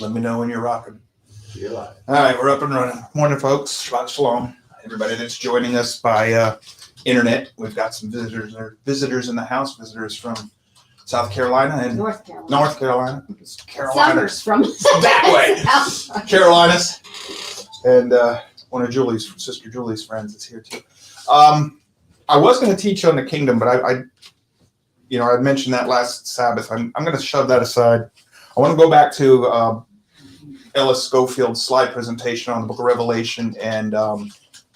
Let me know when you're rocking. You're live. All right, we're up and running. Morning, folks. Shabbat Shalom. Everybody that's joining us by internet. We've got some visitors in the house. Visitors from South Carolina and North Carolina. North Carolina. Carolinas From that way. Carolinas. And one of Julie's, Sister Julie's friends is here too. I was going to teach on the kingdom, but I mentioned that last Sabbath. I'm going to shove that aside. I want to go back to Ellis Skolfield's slide presentation on the book of Revelation and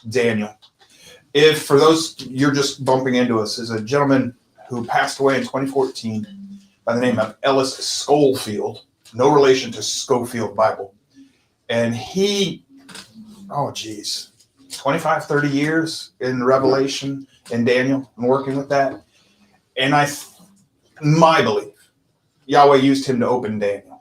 Daniel. If for those you're just bumping into us, is a gentleman who passed away in 2014 by the name of Ellis Skolfield, no relation to Scofield Bible. And he, 25, 30 years in Revelation and Daniel and working with that. And my belief, Yahweh used him to open Daniel.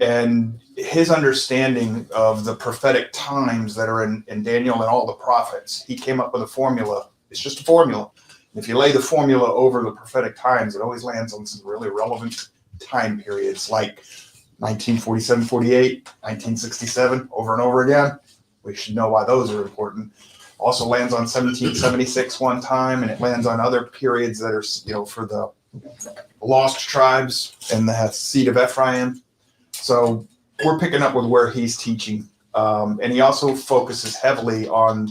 And his understanding of the prophetic times that are in Daniel and all the prophets, he came up with a formula. It's just a formula. If you lay the formula over the prophetic times, it always lands on some really relevant time periods like 1947, 48, 1967, over and over again. We should know why those are important. Also lands on 1776 one time, and it lands on other periods that are, for the lost tribes and the seed of Ephraim. So we're picking up with where he's teaching. And he also focuses heavily on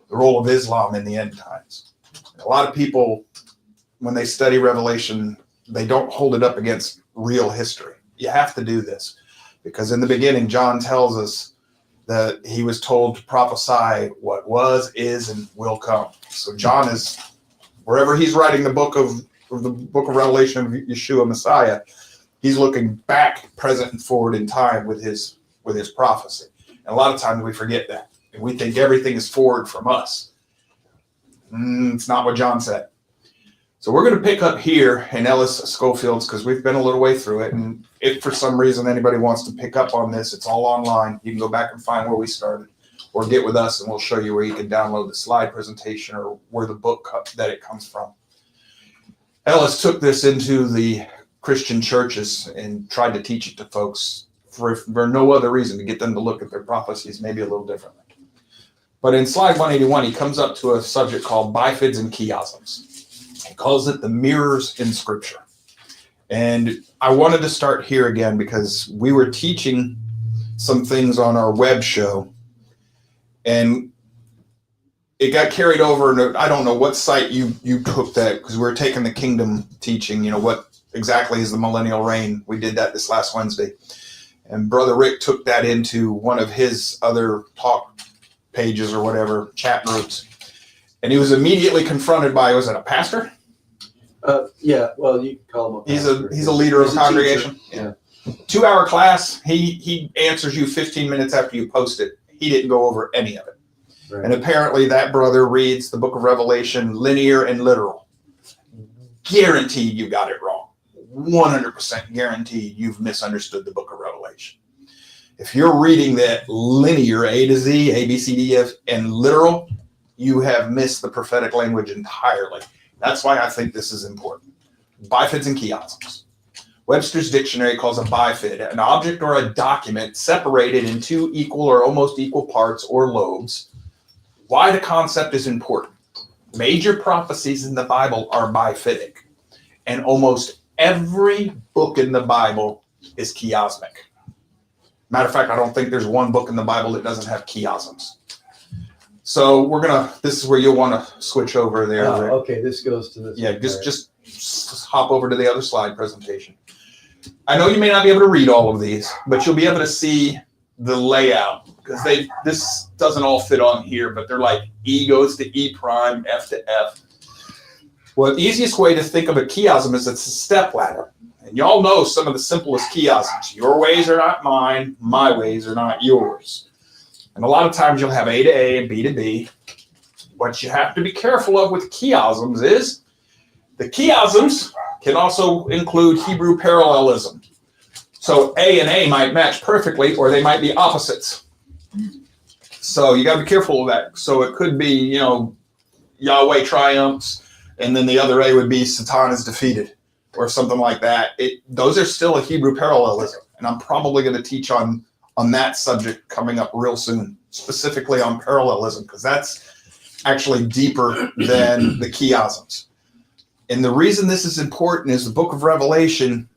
the role of Islam in the end times. A lot of people, when they study Revelation, they don't hold it up against real history. You have to do this because in the beginning, John tells us that he was told to prophesy what was, is, and will come. So John is, wherever he's writing the book of Revelation of Yeshua Messiah, he's looking back, present, and forward in time with his prophecy. And a lot of times we forget that. And we think everything is forward from us. It's not what John said. So we're going to pick up here in Ellis Skolfield's because we've been a little way through it. And if for some reason anybody wants to pick up on this, it's all online. You can go back and find where we started or get with us and we'll show you where you can download the slide presentation or where the book that it comes from. Ellis took this into the Christian churches and tried to teach it to folks for no other reason, to get them to look at their prophecies maybe a little differently. But in slide 181, he comes up to a subject called Bifids and Chiasms. He calls it the mirrors in Scripture. And I wanted to start here again because we were teaching some things on our web show, and it got carried over. And I don't know what site you took that, because we were taking the kingdom teaching, what exactly is the millennial reign. We did that this last Wednesday. And Brother Rick took that into one of his other talk pages or whatever, chat groups. And he was immediately confronted by, was it a pastor? Yeah, well, you can call him a pastor. He's a leader of a congregation. Yeah. 2-hour class. He answers you 15 minutes after you post it. He didn't go over any of it. Right. And apparently that brother reads the book of Revelation linear and literal. Guaranteed you got it wrong. 100% guaranteed you've misunderstood the book of Revelation. If you're reading that linear A to Z, A, B, C, D, F, and literal, you have missed the prophetic language entirely. That's why I think this is important. Bifids and chiasms. Webster's dictionary calls a bifid an object or a document separated in two equal or almost equal parts or lobes. Why the concept is important. Major prophecies in the Bible are bifidic, and almost every book in the Bible is chiasmic. Matter of fact, I don't think there's one book in the Bible that doesn't have chiasms. So this is where you'll want to switch over there. Okay, this goes to this. Yeah, just hop over to the other slide presentation. I know you may not be able to read all of these, but you'll be able to see the layout because this doesn't all fit on here, but they're like E goes to E prime, F to F. Well, the easiest way to think of a chiasm is it's a step ladder. And y'all know some of the simplest chiasms. Your ways are not mine. My ways are not yours. And a lot of times you'll have A to A and B to B. What you have to be careful of with chiasms is the chiasms can also include Hebrew parallelism. So A and A might match perfectly, or they might be opposites. So you got to be careful of that. So it could be, Yahweh triumphs, and then the other A would be Satan is defeated, or something like that. Those are still a Hebrew parallelism. And I'm probably going to teach on that subject coming up real soon, specifically on parallelism, because that's actually deeper than the chiasms. And the reason this is important is the book of Revelation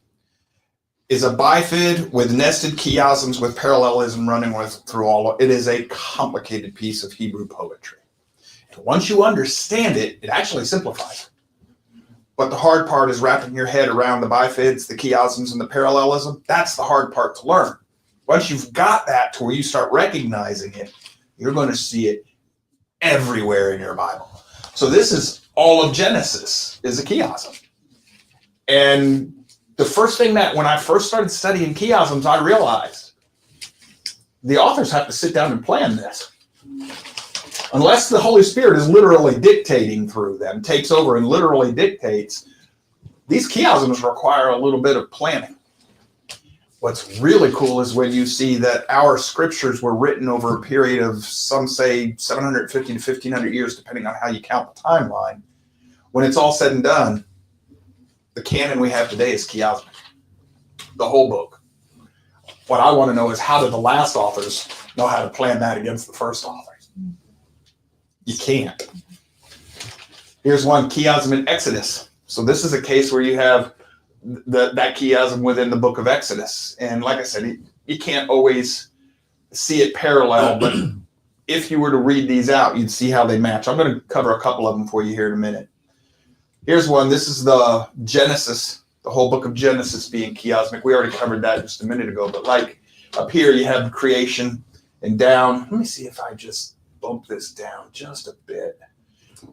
is a bifid with nested chiasms with parallelism running through all of it. It is a complicated piece of Hebrew poetry. And once you understand it, it actually simplifies it. But the hard part is wrapping your head around the bifids, the chiasms, and the parallelism. That's the hard part to learn. Once you've got that to where you start recognizing it, you're going to see it everywhere in your Bible. So this is all of Genesis is a chiasm. And the first thing that when I first started studying chiasms, I realized the authors have to sit down and plan this. Unless the Holy Spirit is literally dictating through them, takes over and literally dictates, these chiasms require a little bit of planning. What's really cool is when you see that our scriptures were written over a period of, some say, 750 to 1500 years, depending on how you count the timeline. When it's all said and done, the canon we have today is chiasmic, the whole book. What I want to know is how did the last authors know how to plan that against the first authors? You can't. Here's one, chiasm in Exodus. So this is a case where you have that chiasm within the book of Exodus. And like I said, you can't always see it parallel, but if you were to read these out, you'd see how they match. I'm going to cover a couple of them for you here in a minute. Here's one. This is the Genesis, the whole book of Genesis being chiasmic. We already covered that just a minute ago. But like up here, you have creation and down. Let me see if I just bump this down just a bit.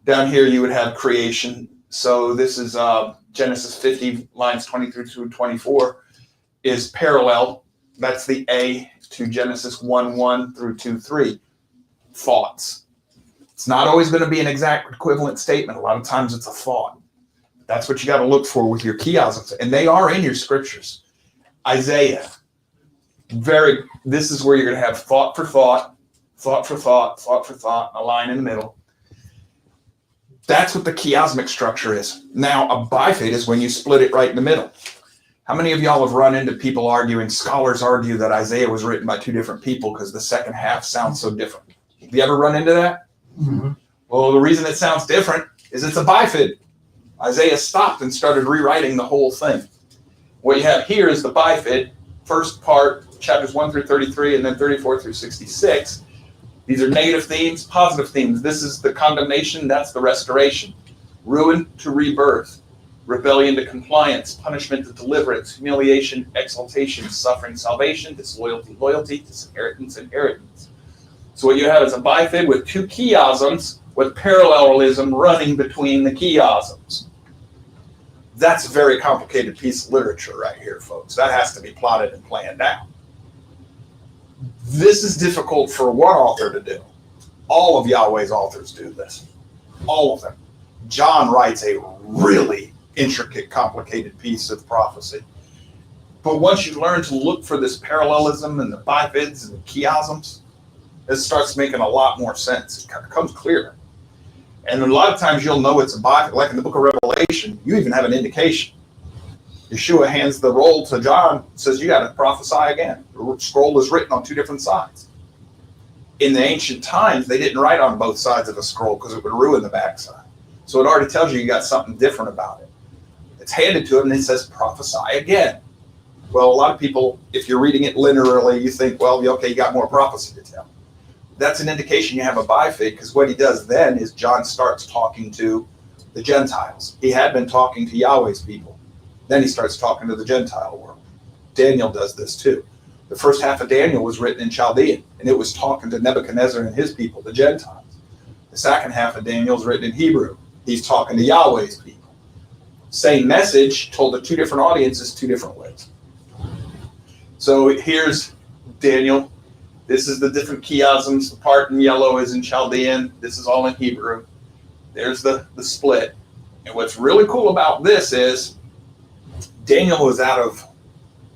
Down here, you would have creation. So this is Genesis 50, lines 23 through 24, is parallel. That's the A to Genesis 1:1 through 2:3. Thoughts. It's not always going to be an exact equivalent statement. A lot of times it's a thought. That's what you got to look for with your chiasms. And they are in your scriptures. Isaiah. This is where you're going to have thought for thought, thought for thought, thought for thought, a line in the middle. That's what the chiasmic structure is. Now, a bifid is when you split it right in the middle. How many of y'all have run into people arguing, scholars argue that Isaiah was written by two different people because the second half sounds so different? Have you ever run into that? Mm-hmm. Well, the reason it sounds different is it's a bifid. Isaiah stopped and started rewriting the whole thing. What you have here is the bifid, first part, chapters 1 through 33, and then 34 through 66. These are negative themes, positive themes. This is the condemnation, that's the restoration. Ruin to rebirth, rebellion to compliance, punishment to deliverance, humiliation, exaltation, suffering, salvation, disloyalty, loyalty, disinheritance, inheritance. So what you have is a bifid with two chiasms with parallelism running between the chiasms. That's a very complicated piece of literature right here, folks. That has to be plotted and planned out. This is difficult for one author to do. All of Yahweh's authors do this. All of them. John writes a really intricate, complicated piece of prophecy. But once you learn to look for this parallelism and the bifids and the chiasms, it starts making a lot more sense. It becomes clearer. And a lot of times you'll know it's a bifid. Like in the book of Revelation, you even have an indication. Yeshua hands the roll to John, says, you got to prophesy again. The scroll is written on two different sides. In the ancient times, they didn't write on both sides of a scroll because it would ruin the backside. So it already tells you got something different about it. It's handed to him and it says, prophesy again. Well, a lot of people, if you're reading it linearly, you think, well, okay, you got more prophecy to tell. That's an indication you have a bifid, because what he does then is John starts talking to the Gentiles. He had been talking to Yahweh's people. Then he starts talking to the Gentile world. Daniel does this too. The first half of Daniel was written in Chaldean, and it was talking to Nebuchadnezzar and his people, the Gentiles. The second half of Daniel is written in Hebrew. He's talking to Yahweh's people. Same message told to two different audiences, two different ways. So here's Daniel. This is the different chiasms. The part in yellow is in Chaldean. This is all in Hebrew. There's the split. And what's really cool about this is Daniel was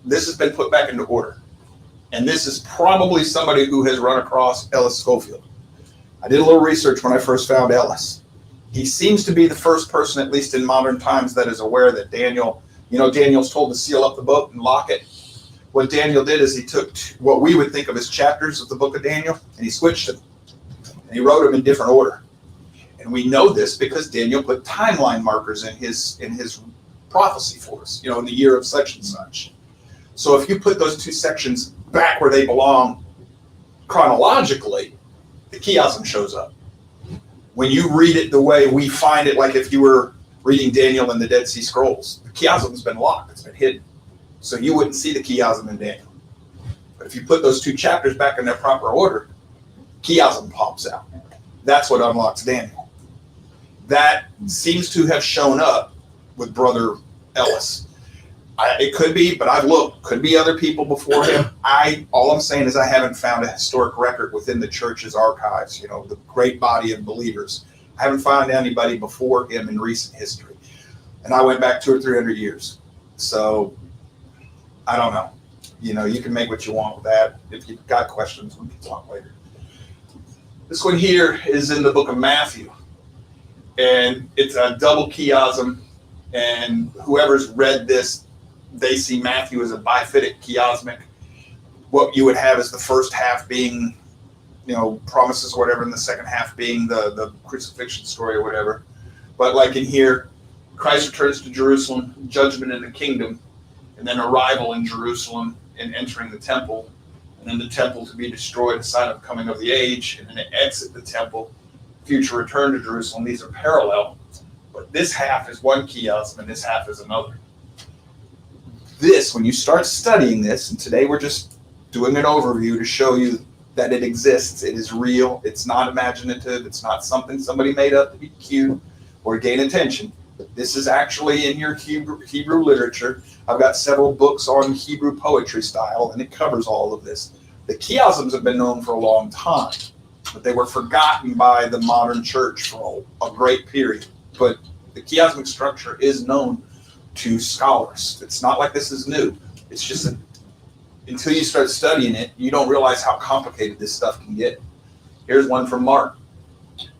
this has been put back into order. And this is probably somebody who has run across Ellis Skolfield. I did a little research when I first found Ellis. He seems to be the first person, at least in modern times, that is aware that Daniel's told to seal up the book and lock it. what Daniel did is he took what we would think of as chapters of the book of Daniel, and he switched them. And he wrote them in different order. And we know this because Daniel put timeline markers in his prophecy for us, in the year of such and such. So if you put those two sections back where they belong chronologically, the chiasm shows up. When you read it the way we find it, like if you were reading Daniel in the Dead Sea Scrolls, the chiasm's been locked, it's been hidden. So you wouldn't see the chiasm in Daniel. But if you put those two chapters back in their proper order, chiasm pops out. That's what unlocks Daniel. That seems to have shown up with Brother Ellis. It could be, but I've looked. Could be other people before him. All I'm saying is I haven't found a historic record within the church's archives, the great body of believers. I haven't found anybody before him in recent history. And I went back 200 or 300 years. So I don't know. You can make what you want with that. If you've got questions, we can talk later. This one here is in the book of Matthew. And it's a double chiasm. And whoever's read this, they see Matthew as a bifiddic chiasmic. What you would have is the first half being, promises or whatever, and the second half being the crucifixion story or whatever. But like in here, Christ returns to Jerusalem, judgment in the kingdom, and then arrival in Jerusalem and entering the temple, and then the temple to be destroyed, a sign of coming of the age, and then they exit the temple, future return to Jerusalem. These are parallel, but this half is one chiasm and this half is another. This, when you start studying this, and today we're just doing an overview to show you that it exists, it is real, it's not imaginative, it's not something somebody made up to be cute or gain attention. This is actually in your Hebrew literature. I've got several books on Hebrew poetry style, and it covers all of this. The chiasms have been known for a long time, but they were forgotten by the modern church for a great period. But the chiasmic structure is known to scholars. It's not like this is new. It's just that until you start studying it, you don't realize how complicated this stuff can get. Here's one from Mark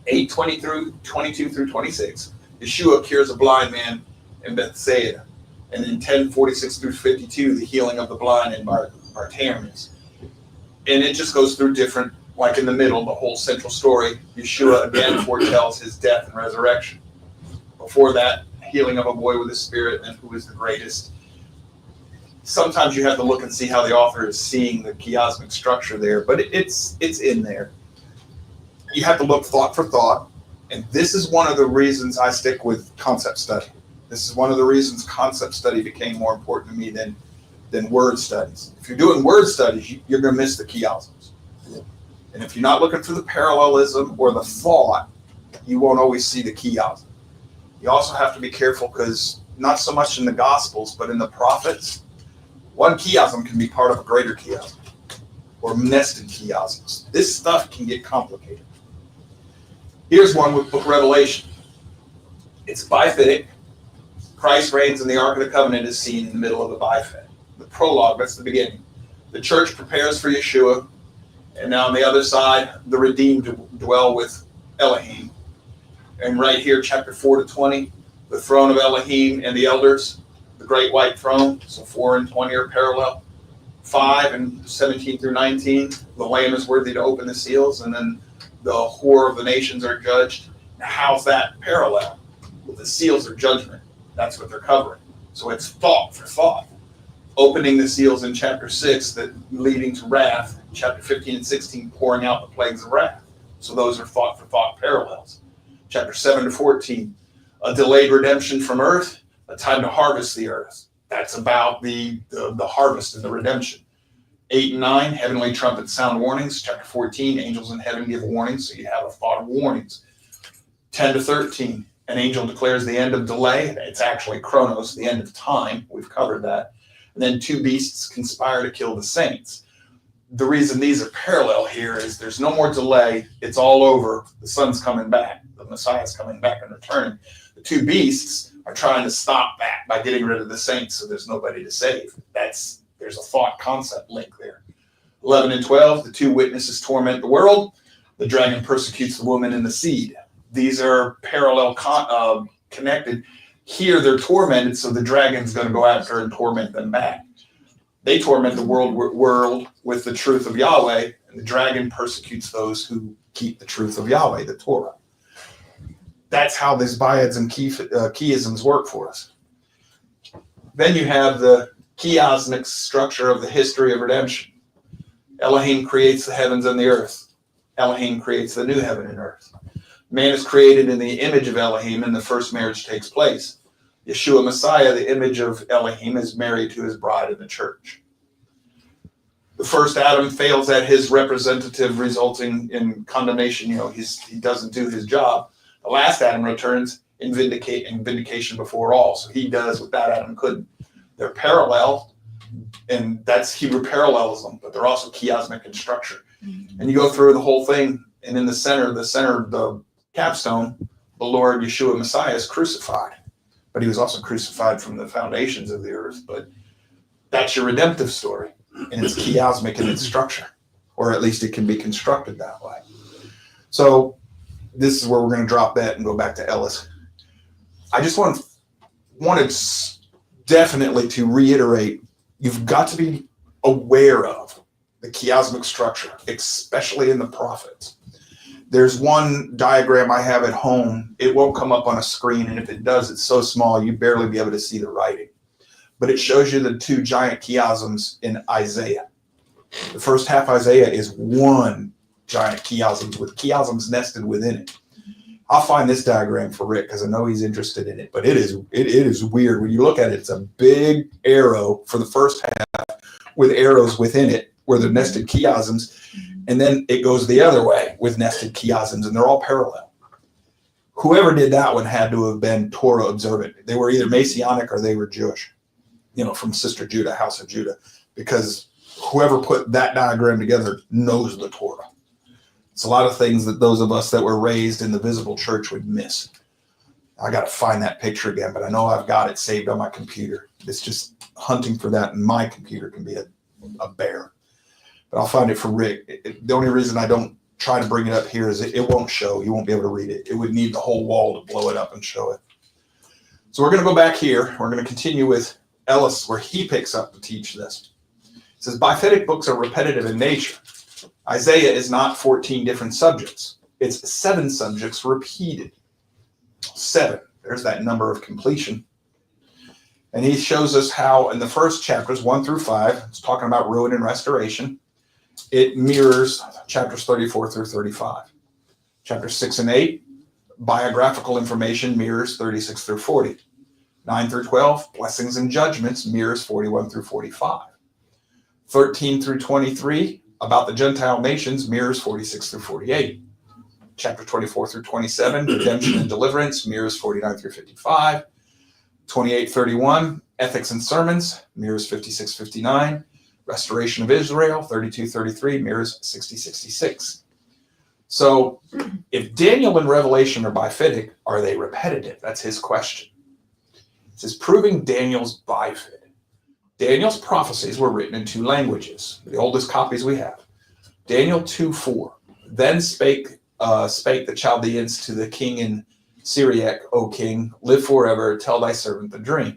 8:20 through 22 through 26. Yeshua cures a blind man in Bethsaida. And in 10:46 through 52, the healing of the blind in Bartimaeus. And it just goes through different, like in the middle, the whole central story. Yeshua again foretells his death and resurrection. Before that, healing of a boy with a spirit, and who is the greatest. Sometimes you have to look and see how the author is seeing the chiasmic structure there, but it's in there. You have to look thought for thought, and this is one of the reasons I stick with concept study. This is one of the reasons concept study became more important to me than word studies. If you're doing word studies, you're going to miss the chiasms. And if you're not looking for the parallelism or the thought, you won't always see the chiasm. You also have to be careful because not so much in the Gospels, but in the prophets, one chiasm can be part of a greater chiasm or nested chiasms. This stuff can get complicated. Here's one with Book of Revelation. It's bifiddic. Christ reigns and the Ark of the Covenant is seen in the middle of the bifid. The prologue, that's the beginning. The church prepares for Yeshua, and now on the other side, the redeemed dwell with Elohim. And right here, chapter 4 to 20, the throne of Elohim and the elders, the great white throne. So 4 and 20 are parallel. 5 and 17 through 19, the Lamb is worthy to open the seals, and then the whore of the nations are judged. Now, how's that parallel? Well, the seals are judgment. That's what they're covering. So it's thought for thought. Opening the seals in chapter 6, that leading to wrath. Chapter 15 and 16, pouring out the plagues of wrath. So those are thought for thought parallels. Chapter 7 to 14, a delayed redemption from earth, a time to harvest the earth. That's about the harvest and the redemption. 8 and 9, heavenly trumpets sound warnings. Chapter 14, angels in heaven give warnings, so you have a thought of warnings. 10 to 13, an angel declares the end of delay. It's actually chronos, the end of time. We've covered that. And then 2 beasts conspire to kill the saints. The reason these are parallel here is there's no more delay. It's all over. The son's coming back. The Messiah's coming back and returning. The 2 beasts are trying to stop that by getting rid of the saints so there's nobody to save. There's a thought concept link there. 11 and 12, the 2 witnesses torment the world. The dragon persecutes the woman and the seed. These are parallel connected. Here they're tormented, so the dragon's going to go after and torment them back. They torment the world with the truth of Yahweh, and the dragon persecutes those who keep the truth of Yahweh, the Torah. That's how these biads and chiasms work for us. Then you have the chiasmic structure of the history of redemption. Elohim creates the heavens and the earth. Elohim creates the new heaven and earth. Man is created in the image of Elohim, and the first marriage takes place. Yeshua Messiah, the image of Elohim, is married to his bride in the church. The first Adam fails at his representative, resulting in condemnation. He doesn't do his job. The last Adam returns in vindication before all. So he does what that Adam couldn't. They're parallel, and that's Hebrew parallelism, but they're also chiasmic in structure. And you go through the whole thing, and in the center, the capstone, the Lord Yeshua Messiah is crucified. But he was also crucified from the foundations of the earth. But that's your redemptive story. And it's chiasmic in its structure. Or at least it can be constructed that way. So this is where we're going to drop that and go back to Ellis. I just wanted definitely to reiterate, you've got to be aware of the chiasmic structure, especially in the prophets. There's one diagram I have at home. It won't come up on a screen, and if it does, it's so small you'd barely be able to see the writing. But it shows you the two giant chiasms in Isaiah. The first half Isaiah is one giant chiasm with chiasms nested within it. I'll find this diagram for Rick because I know he's interested in it, but it is weird. When you look at it, it's a big arrow for the first half with arrows within it where they're nested chiasms. And then it goes the other way with nested chiasms, and they're all parallel. Whoever did that one had to have been Torah observant. They were either Messianic or they were Jewish, from Sister Judah, House of Judah, because whoever put that diagram together knows the Torah. It's a lot of things that those of us that were raised in the visible church would miss. I got to find that picture again, but I know I've got it saved on my computer. It's just hunting for that, and my computer can be a bear. But I'll find it for Rick. The only reason I don't try to bring it up here is it won't show. You won't be able to read it. It would need the whole wall to blow it up and show it. So we're going to go back here. We're going to continue with Ellis, where he picks up to teach this. It says, Bifidic books are repetitive in nature. Isaiah is not 14 different subjects. It's 7 subjects repeated. 7. There's that number of completion. And he shows us how in the first chapters, 1 through 5, it's talking about ruin and restoration. It mirrors chapters 34 through 35. Chapters 6 and 8, biographical information mirrors 36 through 40. 9 through 12, blessings and judgments mirrors 41 through 45. 13 through 23, about the Gentile nations mirrors 46 through 48. Chapter 24 through 27, redemption and deliverance mirrors 49 through 55. 28-31, ethics and sermons mirrors 56-59. Restoration of Israel, 32-33, mirrors 60-66. So if Daniel and Revelation are bifidic, are they repetitive? That's his question. It says, proving Daniel's bifid. Daniel's prophecies were written in 2 languages, the oldest copies we have. Daniel 2:4. Then spake the Chaldeans to the king in Syriac, O king, live forever, tell thy servant the dream.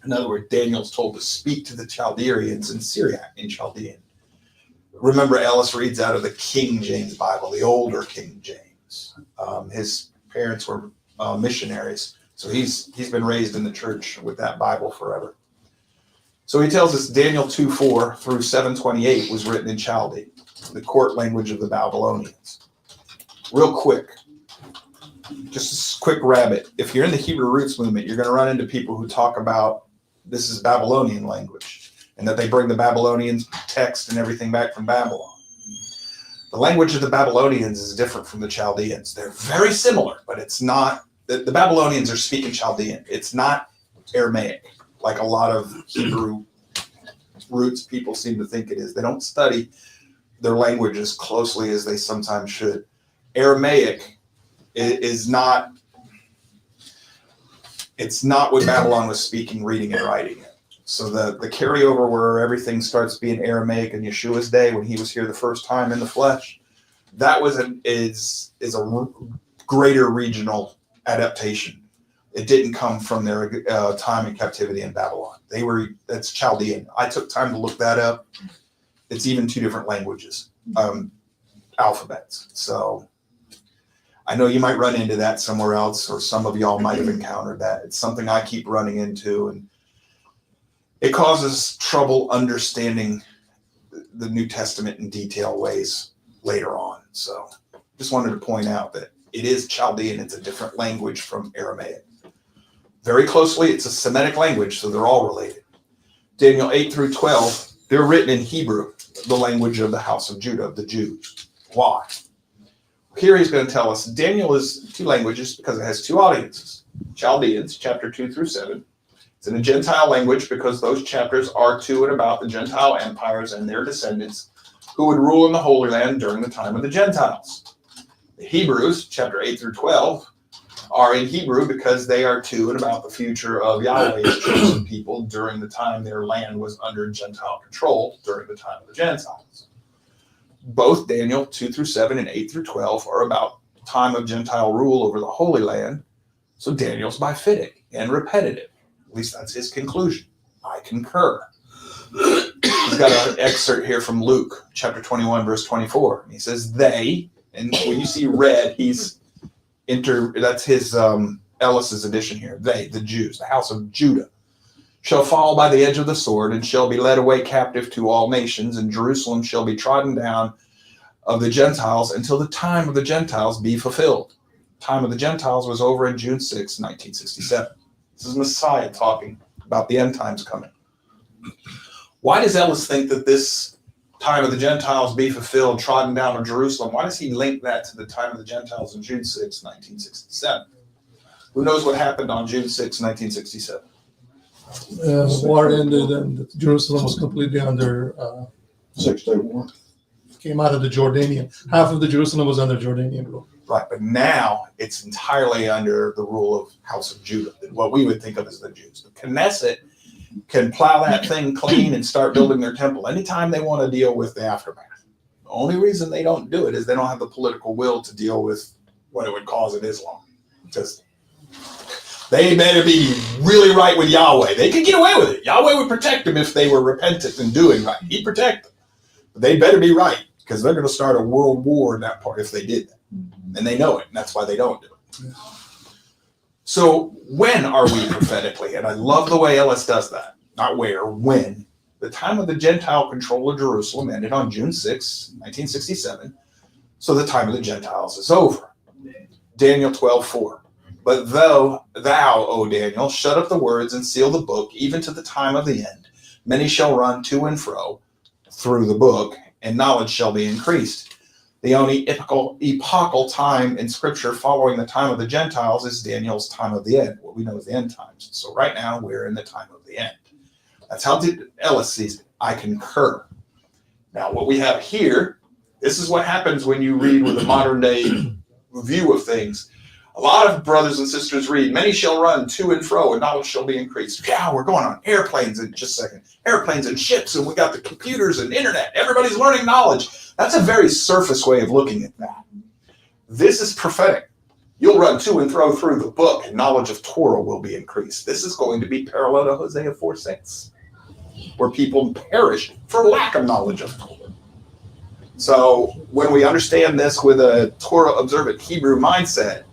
In other words, Daniel's told to speak to the Chaldeans in Syriac, in Chaldean. Remember, Ellis reads out of the King James Bible, the older King James. His parents were missionaries, so he's been raised in the church with that Bible forever. So he tells us Daniel 2:4 through 7:28 was written in Chaldee, the court language of the Babylonians. Real quick, just a quick rabbit. If you're in the Hebrew roots movement, you're going to run into people who talk about this is Babylonian language and that they bring the Babylonian text and everything back from Babylon. The language of the Babylonians is different from the Chaldeans. They're very similar, but it's not. The Babylonians are speaking Chaldean. It's not Aramaic, like a lot of Hebrew roots people seem to think it is. They don't study their language as closely as they sometimes should. Aramaic is not, it's not what Babylon was speaking, reading, and writing it. So the carryover where everything starts being Aramaic in Yeshua's day when he was here the first time in the flesh, that was is a greater regional adaptation. It didn't come from their time in captivity in Babylon. That's Chaldean. I took time to look that up. It's even 2 different languages, alphabets. So I know you might run into that somewhere else, or some of y'all might have encountered that. It's something I keep running into, and it causes trouble understanding the New Testament in detail ways later on. So just wanted to point out that it is Chaldean. It's a different language from Aramaic. Very closely, it's a Semitic language, so they're all related. Daniel 8 through 12, they're written in Hebrew, the language of the house of Judah, of the Jews. Why? Here he's going to tell us Daniel is 2 languages because it has 2 audiences. Chaldeans, chapter 2 through 7. It's in a Gentile language because those chapters are to and about the Gentile empires and their descendants who would rule in the Holy Land during the time of the Gentiles. The Hebrews, chapter 8 through 12, are in Hebrew because they are to and about the future of Yahweh's chosen people during the time their land was under Gentile control during the time of the Gentiles. Both Daniel 2 through 7 and 8 through 12 are about time of Gentile rule over the Holy Land, so Daniel's biphydic and repetitive. At least that's his conclusion. I concur. He's got an excerpt here from Luke, chapter 21, verse 24. He says, they, and when you see red, that's his Ellis's edition here. They, the Jews, the house of Judah, shall fall by the edge of the sword and shall be led away captive to all nations, and Jerusalem shall be trodden down of the Gentiles until the time of the Gentiles be fulfilled. The time of the Gentiles was over in June 6, 1967. This is Messiah talking about the end times coming. Why does Ellis think that this time of the Gentiles be fulfilled, trodden down of Jerusalem? Why does he link that to the time of the Gentiles in June 6, 1967? Who knows what happened on June 6, 1967? War ended and Jerusalem was completely under 6-Day War. Came out of the Jordanian. Half of the Jerusalem was under Jordanian rule. Right, but now it's entirely under the rule of House of Judah, what we would think of as the Jews. The Knesset can plow that thing clean and start building their temple anytime they want to deal with the aftermath. The only reason they don't do it is they don't have the political will to deal with what it would cause in Islam. Just they better be really right with Yahweh. They could get away with it. Yahweh would protect them if they were repentant and doing right. He'd protect them. But they better be right, because they're going to start a world war in that part if they did that. And they know it, and that's why they don't do it. So when are we prophetically? And I love the way Ellis does that. Not where, when. The time of the Gentile control of Jerusalem ended on June 6, 1967. So the time of the Gentiles is over. Daniel 12:4. But thou, O Daniel, shut up the words and seal the book, even to the time of the end. Many shall run to and fro through the book, and knowledge shall be increased. The only epochal time in Scripture following the time of the Gentiles is Daniel's time of the end, what we know as the end times. So right now, we're in the time of the end. That's how Ellis sees it. I concur. Now, what we have here, this is what happens when you read with a modern-day view of things. A lot of brothers and sisters read, many shall run to and fro, and knowledge shall be increased. Yeah, we're going on airplanes in just a second. Airplanes and ships, and we got the computers and internet. Everybody's learning knowledge. That's a very surface way of looking at that. This is prophetic. You'll run to and fro through the book, and knowledge of Torah will be increased. This is going to be parallel to Hosea 4:6, where people perish for lack of knowledge of Torah. So when we understand this with a Torah observant Hebrew mindset,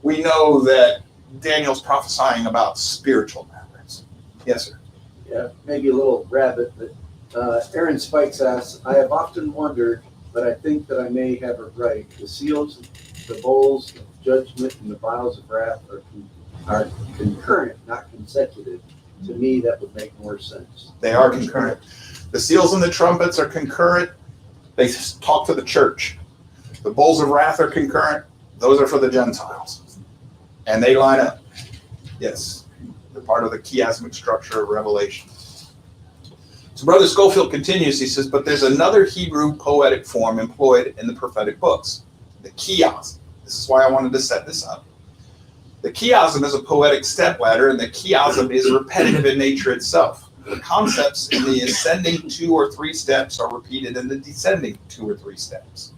we know that Daniel's prophesying about spiritual matters. Yes, sir. Yeah, maybe a little rabbit, but Aaron Spikes asks, I have often wondered, but I think that I may have it right. The seals, the bowls of judgment, and the vials of wrath are concurrent, not consecutive. To me, that would make more sense. They are concurrent. The seals and the trumpets are concurrent. They talk to the church. The bowls of wrath are concurrent. Those are for the Gentiles. And they line up. Yes. They're part of the chiasmic structure of Revelation. So Brother Skolfield continues. He says, but there's another Hebrew poetic form employed in the prophetic books, the chiasm. This is why I wanted to set this up. The chiasm is a poetic stepladder, and the chiasm is repetitive in nature itself. The concepts in the ascending 2 or 3 steps are repeated in the descending 2 or 3 steps.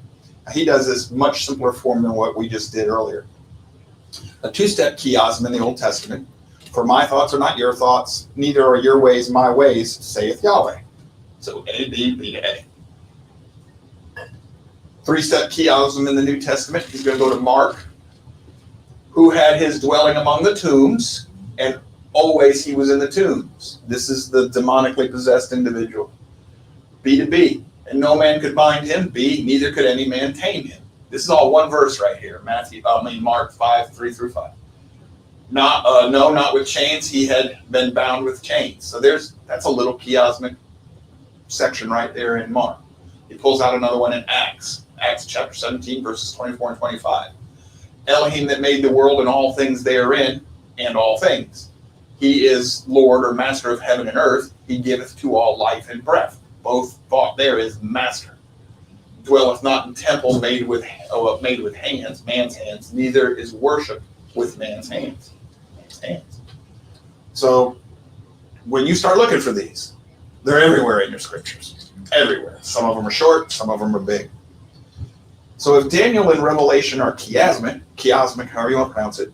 Now, he does this much simpler form than what we just did earlier. A two-step chiasm in the Old Testament. For my thoughts are not your thoughts, neither are your ways my ways, saith Yahweh. So A, B, B to A. Three-step chiasm in the New Testament. He's going to go to Mark, who had his dwelling among the tombs, and always he was in the tombs. This is the demonically possessed individual. B to B. And no man could bind him. B, neither could any man tame him. This is all one verse right here. Mark 5, 3 through 5. Not with chains. He had been bound with chains. So that's a little chiasmic section right there in Mark. He pulls out another one in Acts chapter 17, verses 24 and 25. Elohim that made the world and all things therein, and all things. He is Lord or master of heaven and earth. He giveth to all life and breath. Both thought there is master. Dwelleth not in temples made with hands, man's hands, neither is worship with man's hands. So when you start looking for these, they're everywhere in your scriptures. Everywhere. Some of them are short, some of them are big. So if Daniel and Revelation are chiasmic, however you want to pronounce it,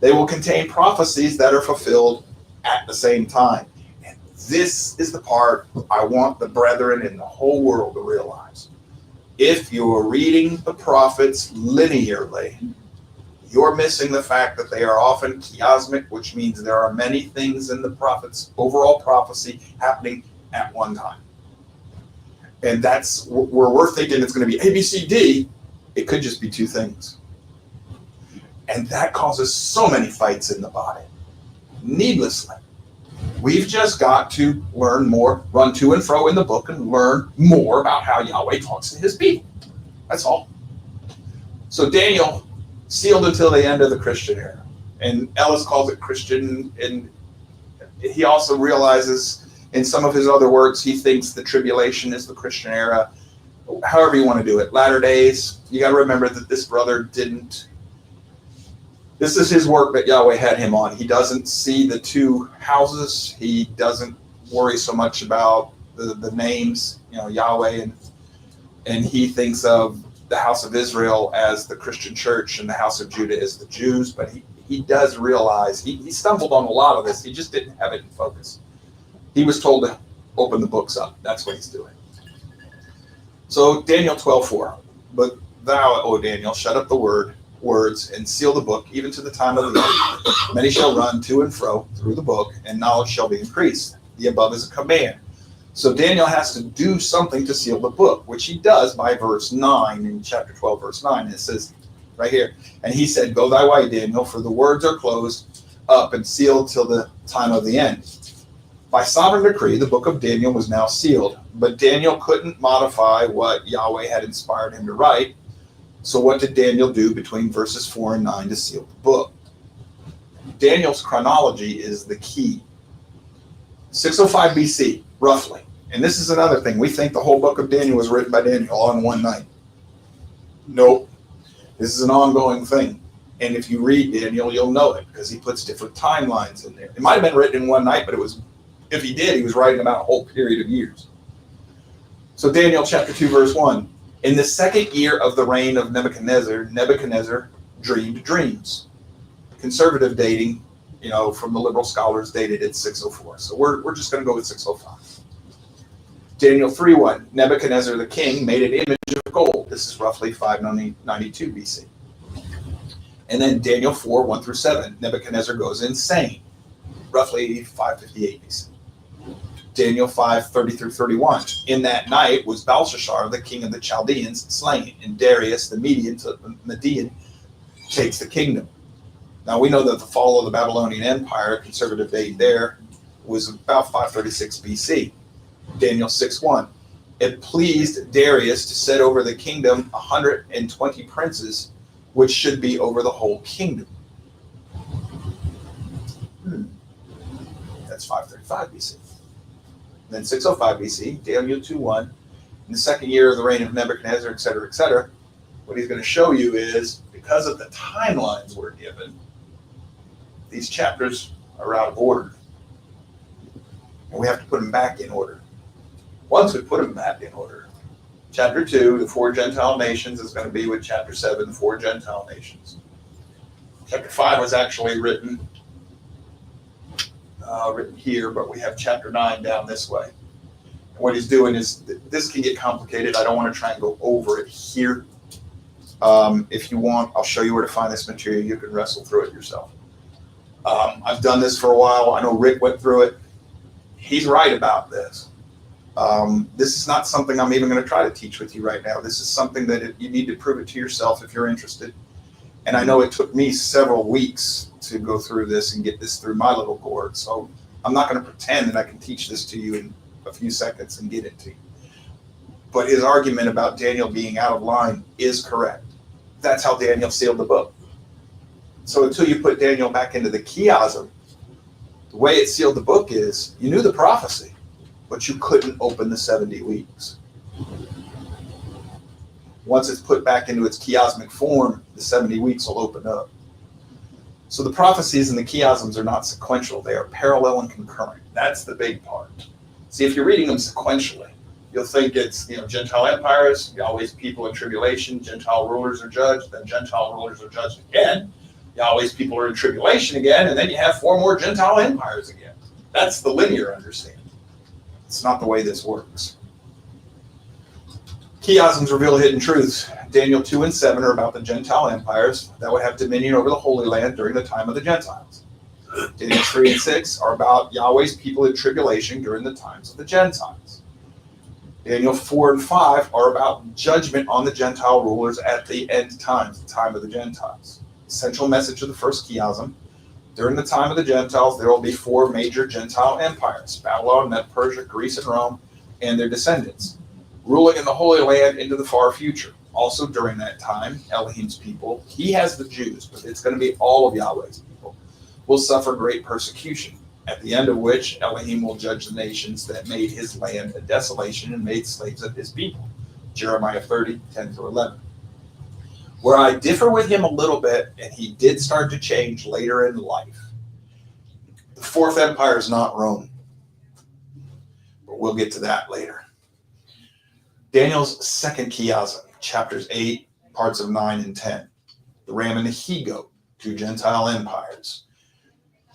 they will contain prophecies that are fulfilled at the same time. And this is the part I want the brethren in the whole world to realize. If you're reading the prophets linearly, you're missing the fact that they are often chiasmic, which means there are many things in the prophet's overall prophecy happening at one time. And that's where we're thinking it's going to be A, B, C, D. It could just be two things. And that causes so many fights in the body, needlessly. We've just got to learn more, run to and fro in the book and learn more about how Yahweh talks to his people. That's all. So Daniel sealed until the end of the Christian era. And Ellis calls it Christian, and he also realizes in some of his other works, he thinks the tribulation is the Christian era. However you want to do it. Latter days, you got to remember that this brother didn't. This is his work that Yahweh had him on. He doesn't see the two houses. He doesn't worry so much about the names, Yahweh, and he thinks of the house of Israel as the Christian church and the house of Judah as the Jews. But he does realize he stumbled on a lot of this. He just didn't have it in focus. He was told to open the books up. That's what he's doing. So Daniel 12:4. But thou, O Daniel, shut up the words and seal the book, even to the time of the end. Many shall run to and fro through the book, and knowledge shall be increased. The above is a command. So Daniel has to do something to seal the book, which he does by verse 9 in chapter 12, verse 9. And it says right here, and he said, Go thy way, Daniel, for the words are closed up and sealed till the time of the end. By sovereign decree, the book of Daniel was now sealed, but Daniel couldn't modify what Yahweh had inspired him to write. So what did Daniel do between verses 4 and 9 to seal the book? Daniel's chronology is the key. 605 BC, roughly. And this is another thing. We think the whole book of Daniel was written by Daniel all in one night. Nope. This is an ongoing thing. And if you read Daniel, you'll know it because he puts different timelines in there. It might have been written in one night, but if he did, he was writing about a whole period of years. So Daniel chapter 2, verse 1. In the second year of the reign of Nebuchadnezzar dreamed dreams. Conservative dating, from the liberal scholars dated at 604. So we're just going to go with 605. Daniel 3:1. Nebuchadnezzar the king made an image of gold. This is roughly 592 BC. And then Daniel 4:1 through 7. Nebuchadnezzar goes insane. Roughly 558 BC. Daniel 5:30 through 31. In that night was Belshazzar, the king of the Chaldeans, slain, and Darius the Median takes the kingdom. Now we know that the fall of the Babylonian Empire, conservative date there, was about 536 BC. Daniel 6:1. It pleased Darius to set over the kingdom 120 princes, which should be over the whole kingdom. That's 535 BC. Then 605 BC, Daniel 2:1, in the second year of the reign of Nebuchadnezzar, etc., etc. What he's going to show you is, because of the timelines we're given, these chapters are out of order. And we have to put them back in order. Once we put them back in order, chapter 2, the 4 Gentile nations, is going to be with chapter 7, the 4 Gentile nations. Chapter 5 was actually written here, but we have chapter 9 down this way. And what he's doing is, this can get complicated. I don't want to try and go over it here. If you want, I'll show you where to find this material. You can wrestle through it yourself. I've done this for a while. I know Rick went through it. He's right about this. This is not something I'm even going to try to teach with you right now. This is something that you need to prove it to yourself if you're interested. And I know it took me several weeks to go through this and get this through my little gourd. So I'm not going to pretend that I can teach this to you in a few seconds and get it to you. But his argument about Daniel being out of line is correct. That's how Daniel sealed the book. So until you put Daniel back into the chiasm, the way it sealed the book is you knew the prophecy, but you couldn't open the 70 weeks. Once it's put back into its chiasmic form, the 70 weeks will open up. So the prophecies and the chiasms are not sequential. They are parallel and concurrent. That's the big part. See, if you're reading them sequentially, you'll think it's, Gentile empires, Yahweh's people in tribulation, Gentile rulers are judged, then Gentile rulers are judged again. Yahweh's people are in tribulation again, and then you have 4 more Gentile empires again. That's the linear understanding. It's not the way this works. Chiasms reveal hidden truths. Daniel 2 and 7 are about the Gentile empires that would have dominion over the Holy Land during the time of the Gentiles. Daniel 3 and 6 are about Yahweh's people in tribulation during the times of the Gentiles. Daniel 4 and 5 are about judgment on the Gentile rulers at the end times, the time of the Gentiles. Central message of the first chiasm: during the time of the Gentiles, there will be 4 major Gentile empires: Babylon, Med, Persia, Greece, and Rome, and their descendants, ruling in the Holy Land into the far future. Also during that time, Elohim's people, he has the Jews, but it's going to be all of Yahweh's people, will suffer great persecution, at the end of which Elohim will judge the nations that made his land a desolation and made slaves of his people. Jeremiah 30, 10 through 11. Where I differ with him a little bit, and he did start to change later in life. The 4th empire is not Rome, but we'll get to that later. Daniel's 2nd chiasm, chapters 8, parts of 9 and 10. The ram and the he-goat, 2 Gentile empires.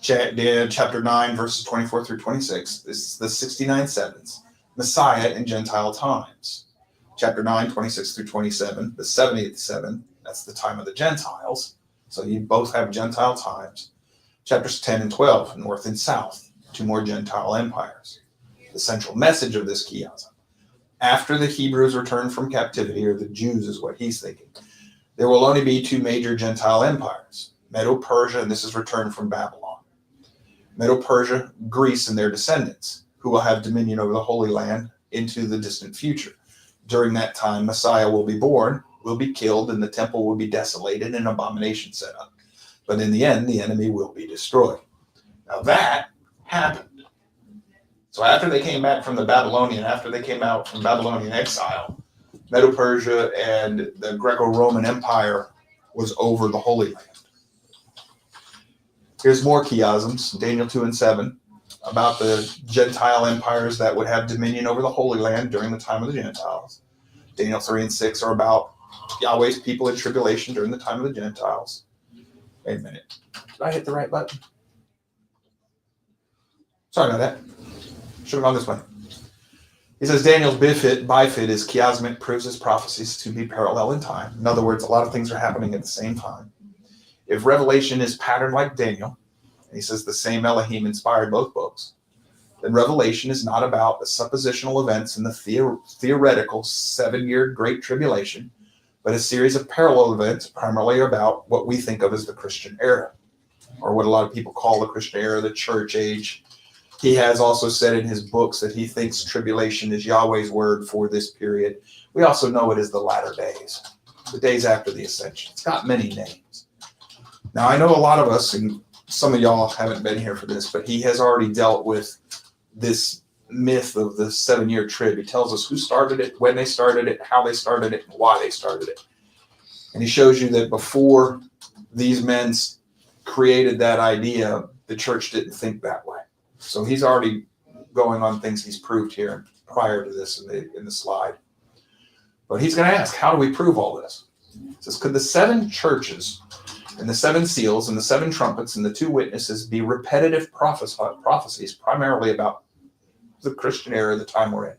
Chapter 9, verses 24 through 26. This is the 69 sevens. Messiah in Gentile times. Chapter 9, 26 through 27. The 70th seven. That's the time of the Gentiles. So you both have Gentile times. Chapters 10 and 12, north and south. 2 more Gentile empires. The central message of this chiasm: after the Hebrews return from captivity, or the Jews is what he's thinking, there will only be 2 major Gentile empires: Medo-Persia, and this is returned from Babylon. Medo-Persia, Greece, and their descendants, who will have dominion over the Holy Land into the distant future. During that time, Messiah will be born, will be killed, and the temple will be desolated and abomination set up. But in the end, the enemy will be destroyed. Now that happened. So after they came back from after they came out from Babylonian exile, Medo-Persia and the Greco-Roman Empire was over the Holy Land. Here's more chiasms, Daniel 2 and 7, about the Gentile empires that would have dominion over the Holy Land during the time of the Gentiles. Daniel 3 and 6 are about Yahweh's people in tribulation during the time of the Gentiles. Wait a minute. Did I hit the right button? Sorry about that. Should have gone this way. He says Daniel's bifid is chiasmic, proves his prophecies to be parallel in time. In other words, a lot of things are happening at the same time. If Revelation is patterned like Daniel, and he says the same Elohim inspired both books, then Revelation is not about the suppositional events in the theoretical 7-year Great Tribulation, but a series of parallel events primarily about what we think of as the Christian era, or what a lot of people call the Christian era, the church age. He has also said in his books that he thinks tribulation is Yahweh's word for this period. We also know it as the latter days, the days after the ascension. It's got many names. Now, I know a lot of us, and some of y'all haven't been here for this, but he has already dealt with this myth of the 7-year trib. He tells us who started it, when they started it, how they started it, and why they started it. And he shows you that before these men created that idea, the church didn't think that way. So he's already going on things he's proved here prior to this in the slide. But he's going to ask, how do we prove all this? He says, could the 7 churches and the 7 seals and the 7 trumpets and the 2 witnesses be repetitive prophecies, primarily about the Christian era, the time we're in.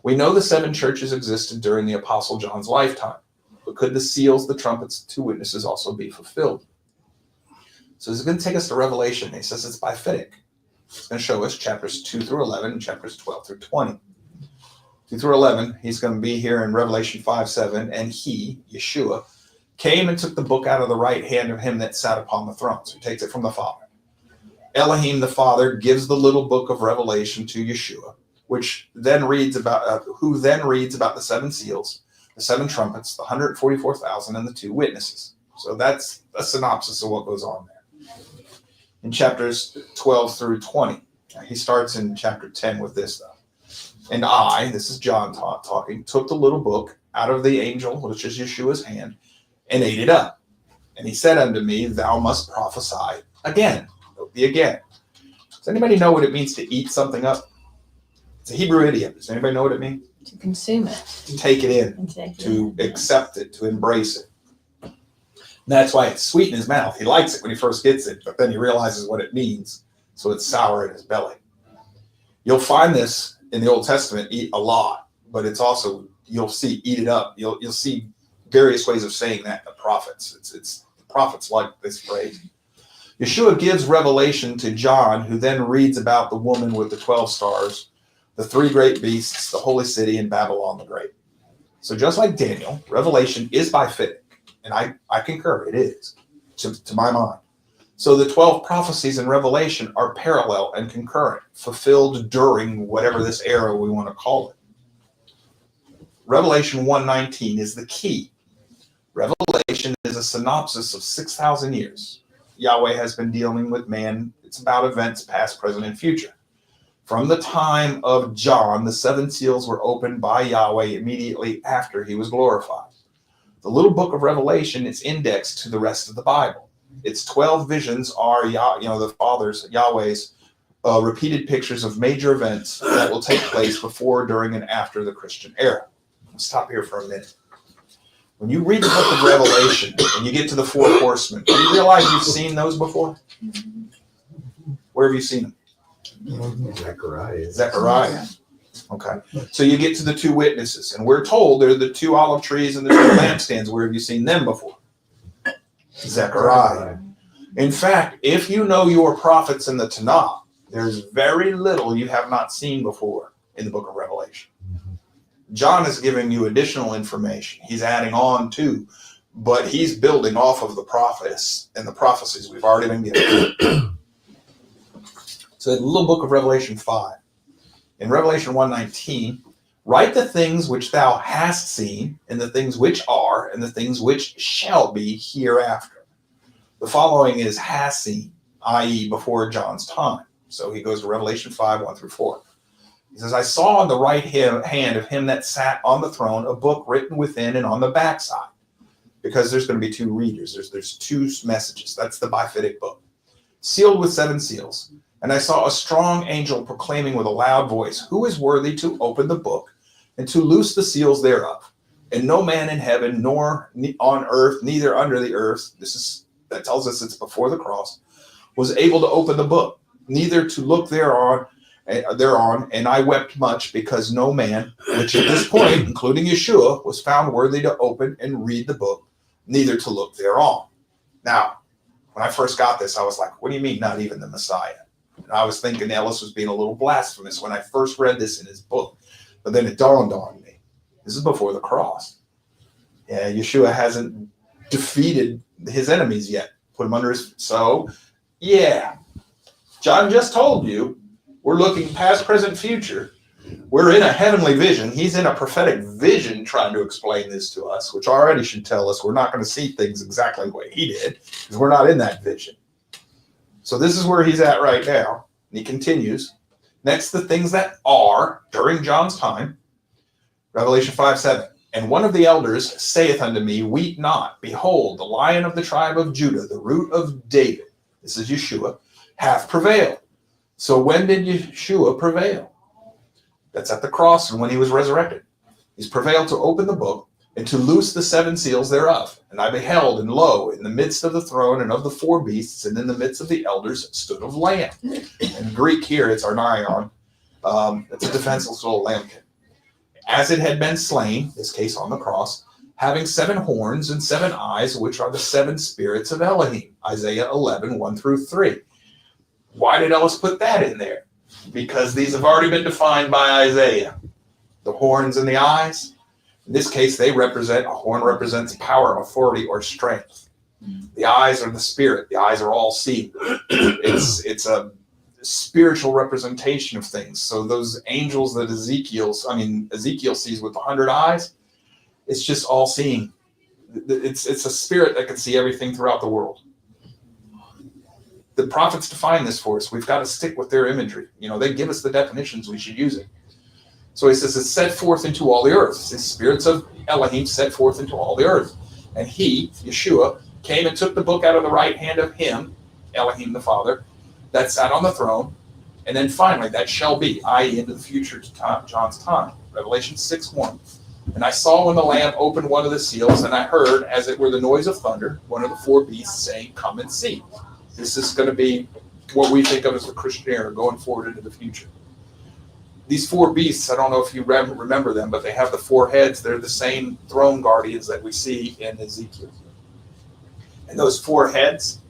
We know the 7 churches existed during the Apostle John's lifetime, but could the seals, the trumpets, 2 witnesses also be fulfilled? So this is going to take us to Revelation. He says it's biphytic. It's going to show us chapters 2 through 11 and chapters 12 through 20. 2 through 11, he's going to be here in Revelation 5:7, and he, Yeshua, came and took the book out of the right hand of him that sat upon the throne. So he takes it from the Father. Elohim, the Father, gives the little book of Revelation to Yeshua, which then reads about, who then reads about the 7 seals, the 7 trumpets, the 144,000, and the 2 witnesses. So that's a synopsis of what goes on there. In chapters 12 through 20, he starts in chapter 10 with this, though. And I, this is John talking, took the little book out of the angel, which is Yeshua's hand, and ate it up. And he said unto me, thou must prophesy again. The again. Does anybody know what it means to eat something up? It's a Hebrew idiom. Does anybody know what it means? To consume it. To take it in, to accept it, to embrace it. And that's why it's sweet in his mouth. He likes it when he first gets it, but then he realizes what it means. So it's sour in his belly. You'll find this in the Old Testament eat a lot, but it's also, you'll see eat it up. You'll see various ways of saying that in the prophets. It's the prophets like this phrase. Yeshua gives revelation to John, who then reads about the woman with the 12 stars, the 3 great beasts, the holy city, and Babylon the Great. So just like Daniel, Revelation is biphytic, and I concur, it is, to my mind. So the 12 prophecies in Revelation are parallel and concurrent, fulfilled during whatever this era we want to call it. Revelation 1:19 is the key. Revelation is a synopsis of 6,000 years. Yahweh has been dealing with man. It's about events past, present, and future. From the time of John, the 7 seals were opened by Yahweh immediately after he was glorified. The little book of Revelation is indexed to the rest of the Bible. Its 12 visions are, the Father's, Yahweh's, repeated pictures of major events that will take place before, during, and after the Christian era. I'll stop here for a minute. When you read the book of Revelation and you get to the 4 horsemen, do you realize you've seen those before? Where have you seen them? Zechariah. Okay. So you get to the 2 witnesses, and we're told they're the 2 olive trees and the 2 lampstands. Where have you seen them before? Zechariah. In fact, if you know your prophets in the Tanakh, there's very little you have not seen before in the book of Revelation. John is giving you additional information. He's adding on to, but he's building off of the prophets and the prophecies we've already been given. So the little book of Revelation 5. In Revelation 1:19, write the things which thou hast seen, and the things which are, and the things which shall be hereafter. The following is has seen, i.e. before John's time. So he goes to Revelation 5:1-4. He says, I saw on the right hand of him that sat on the throne a book written within and on the backside. Because there's going to be 2 readers. There's 2 messages. That's the biphytic book. Sealed with 7 seals. And I saw a strong angel proclaiming with a loud voice, who is worthy to open the book and to loose the seals thereof? And no man in heaven, nor on earth, neither under the earth, that tells us it's before the cross, was able to open the book, neither to look thereon, and I wept much, because no man, which at this point, including Yeshua, was found worthy to open and read the book, neither to look thereon. Now, when I first got this, I was like, what do you mean not even the Messiah? And I was thinking Ellis was being a little blasphemous when I first read this in his book. But then it dawned on me. This is before the cross. Yeah, Yeshua hasn't defeated his enemies yet. Put him under his... So, yeah. John just told you we're looking past, present, future. We're in a heavenly vision. He's in a prophetic vision trying to explain this to us, which already should tell us we're not going to see things exactly the way he did, because we're not in that vision. So this is where he's at right now. And he continues. Next, the things that are during John's time. Revelation 5:7. And one of the elders saith unto me, weep not. Behold, the Lion of the tribe of Judah, the root of David, this is Yeshua, hath prevailed. So when did Yeshua prevail? That's at the cross and when he was resurrected. He's prevailed to open the book, and to loose the 7 seals thereof. And I beheld, and lo, in the midst of the throne and of the 4 beasts, and in the midst of the elders, stood a lamb. In Greek here, it's arnaion. It's a defenseless little lambkin. As it had been slain, this case on the cross, having 7 horns and 7 eyes, which are the 7 spirits of Elohim. Isaiah 11, 1 through 3. Why did Ellis put that in there? Because these have already been defined by Isaiah. The horns and the eyes. In this case, a horn represents power, authority, or strength. The eyes are the spirit. The eyes are all seeing. It's a spiritual representation of things. So those angels that Ezekiel sees with 100 eyes, it's just all seeing. It's a spirit that can see everything throughout the world. The prophets define this for us. We've got to stick with their imagery. They give us the definitions. We should use it. So he says, it's set forth into all the earth. The spirits of Elohim set forth into all the earth. And he, Yeshua, came and took the book out of the right hand of him, Elohim the Father, that sat on the throne. And then finally, that shall be, i.e. into the future time, John's time. Revelation 6:1. And I saw when the Lamb opened one of the seals, and I heard, as it were the noise of thunder, one of the 4 beasts saying, come and see. This is going to be what we think of as the Christian era going forward into the future. These 4 beasts, I don't know if you remember them, but they have the 4 heads. They're the same throne guardians that we see in Ezekiel. And those 4 heads,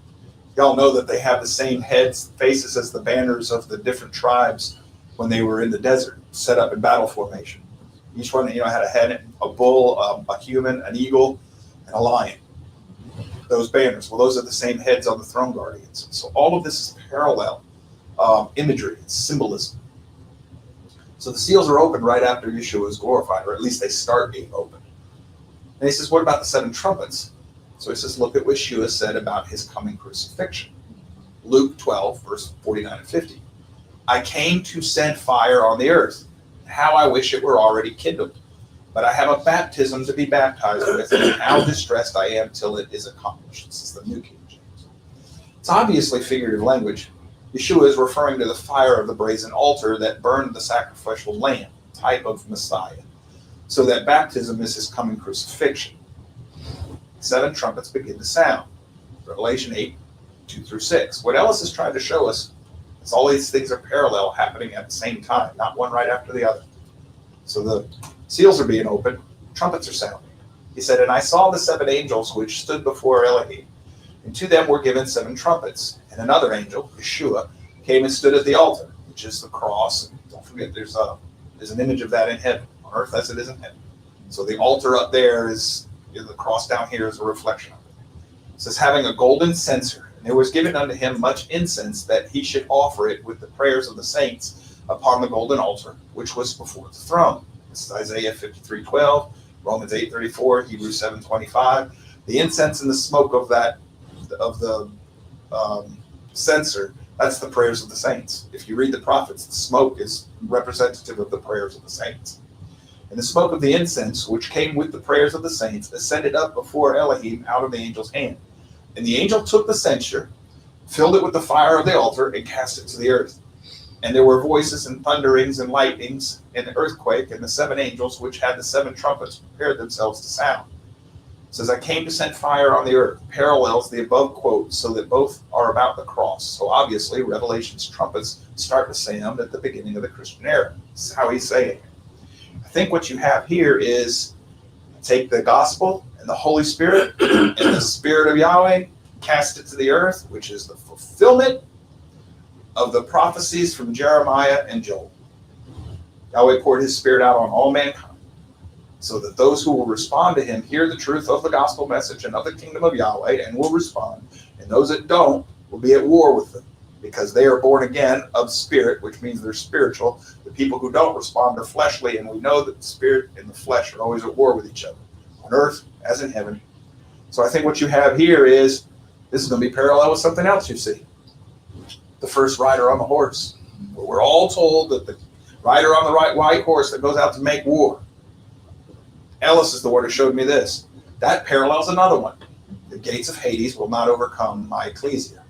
y'all know that they have the same heads, faces as the banners of the different tribes when they were in the desert, set up in battle formation. Each one, had a head, a bull, a human, an eagle, and a lion. Those banners, well, those are the same heads on the throne guardians. So all of this is parallel imagery, it's symbolism. So the seals are opened right after Yeshua is glorified, or at least they start being opened. And he says, what about the 7 trumpets? So he says, look at what Yeshua said about his coming crucifixion. Luke 12, verse 49 and 50. I came to send fire on the earth. How I wish it were already kindled. But I have a baptism to be baptized with, and how distressed I am till it is accomplished. This is the New King James. It's obviously figurative language. Yeshua is referring to the fire of the brazen altar that burned the sacrificial lamb, type of Messiah. So that baptism is his coming crucifixion. 7 trumpets begin to sound. Revelation 8, 2 through 6. What Ellis is trying to show us is all these things are parallel, happening at the same time, not one right after the other. So the seals are being opened, trumpets are sounding. He said, and I saw the 7 angels which stood before Elohim, and to them were given 7 trumpets. And another angel, Yeshua, came and stood at the altar, which is the cross. And don't forget, there's an image of that in heaven, on earth as it is in heaven. So the altar up there is, the cross down here is a reflection of it. It says, having a golden censer, and there was given unto him much incense, that he should offer it with the prayers of the saints upon the golden altar, which was before the throne. This is Isaiah 53:12, Romans 8:34, Hebrews 7:25. The incense and the smoke of the censer, that's the prayers of the saints. If you read the prophets, the smoke is representative of the prayers of the saints. And the smoke of the incense, which came with the prayers of the saints, ascended up before Elohim out of the angel's hand. And the angel took the censer, filled it with the fire of the altar, and cast it to the earth. And there were voices and thunderings and lightnings and an earthquake, and the 7 angels which had the 7 trumpets prepared themselves to sound. It says, I came to send fire on the earth, parallels the above quote, so that both are about the cross. So obviously, Revelation's trumpets start to sound at the beginning of the Christian era. This is how he's saying it. I think what you have here is take the gospel and the Holy Spirit and the Spirit of Yahweh, cast it to the earth, which is the fulfillment of the prophecies from Jeremiah and Joel. Yahweh poured his Spirit out on all mankind, so that those who will respond to him hear the truth of the gospel message and of the kingdom of Yahweh and will respond, and those that don't will be at war with them, because they are born again of spirit, which means they're spiritual. The people who don't respond are fleshly, and we know that the spirit and the flesh are always at war with each other, on earth as in heaven. So I think what you have here is, this is going to be parallel with something else you see. The first rider on the horse. We're all told that the rider on the white horse that goes out to make war. Ellis is the one who showed me this. That parallels another one. The gates of Hades will not overcome my ecclesia.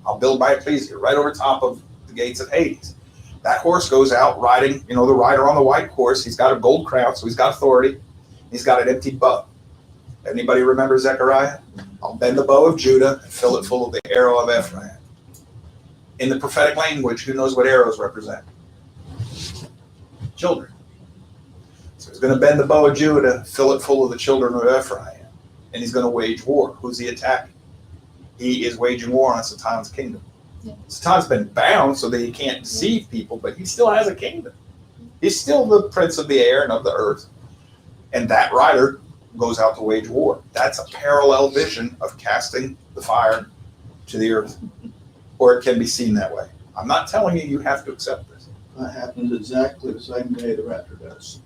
I'll build my ecclesia right over top of the gates of Hades. That horse goes out riding, the rider on the white horse. He's got a gold crown, so he's got authority. He's got an empty bow. Anybody remember Zechariah? I'll bend the bow of Judah and fill it full of the arrow of Ephraim. In the prophetic language, who knows what arrows represent? Children. So he's going to bend the bow of Judah, fill it full of the children of Ephraim, and he's going to wage war. Who's he attacking? He is waging war on Satan's kingdom. Yeah. Satan's been bound so that he can't deceive people, but he still has a kingdom. He's still the prince of the air and of the earth. And that rider goes out to wage war. That's a parallel vision of casting the fire to the earth. Or it can be seen that way. I'm not telling you have to accept this. That happens exactly the same day the rapture does.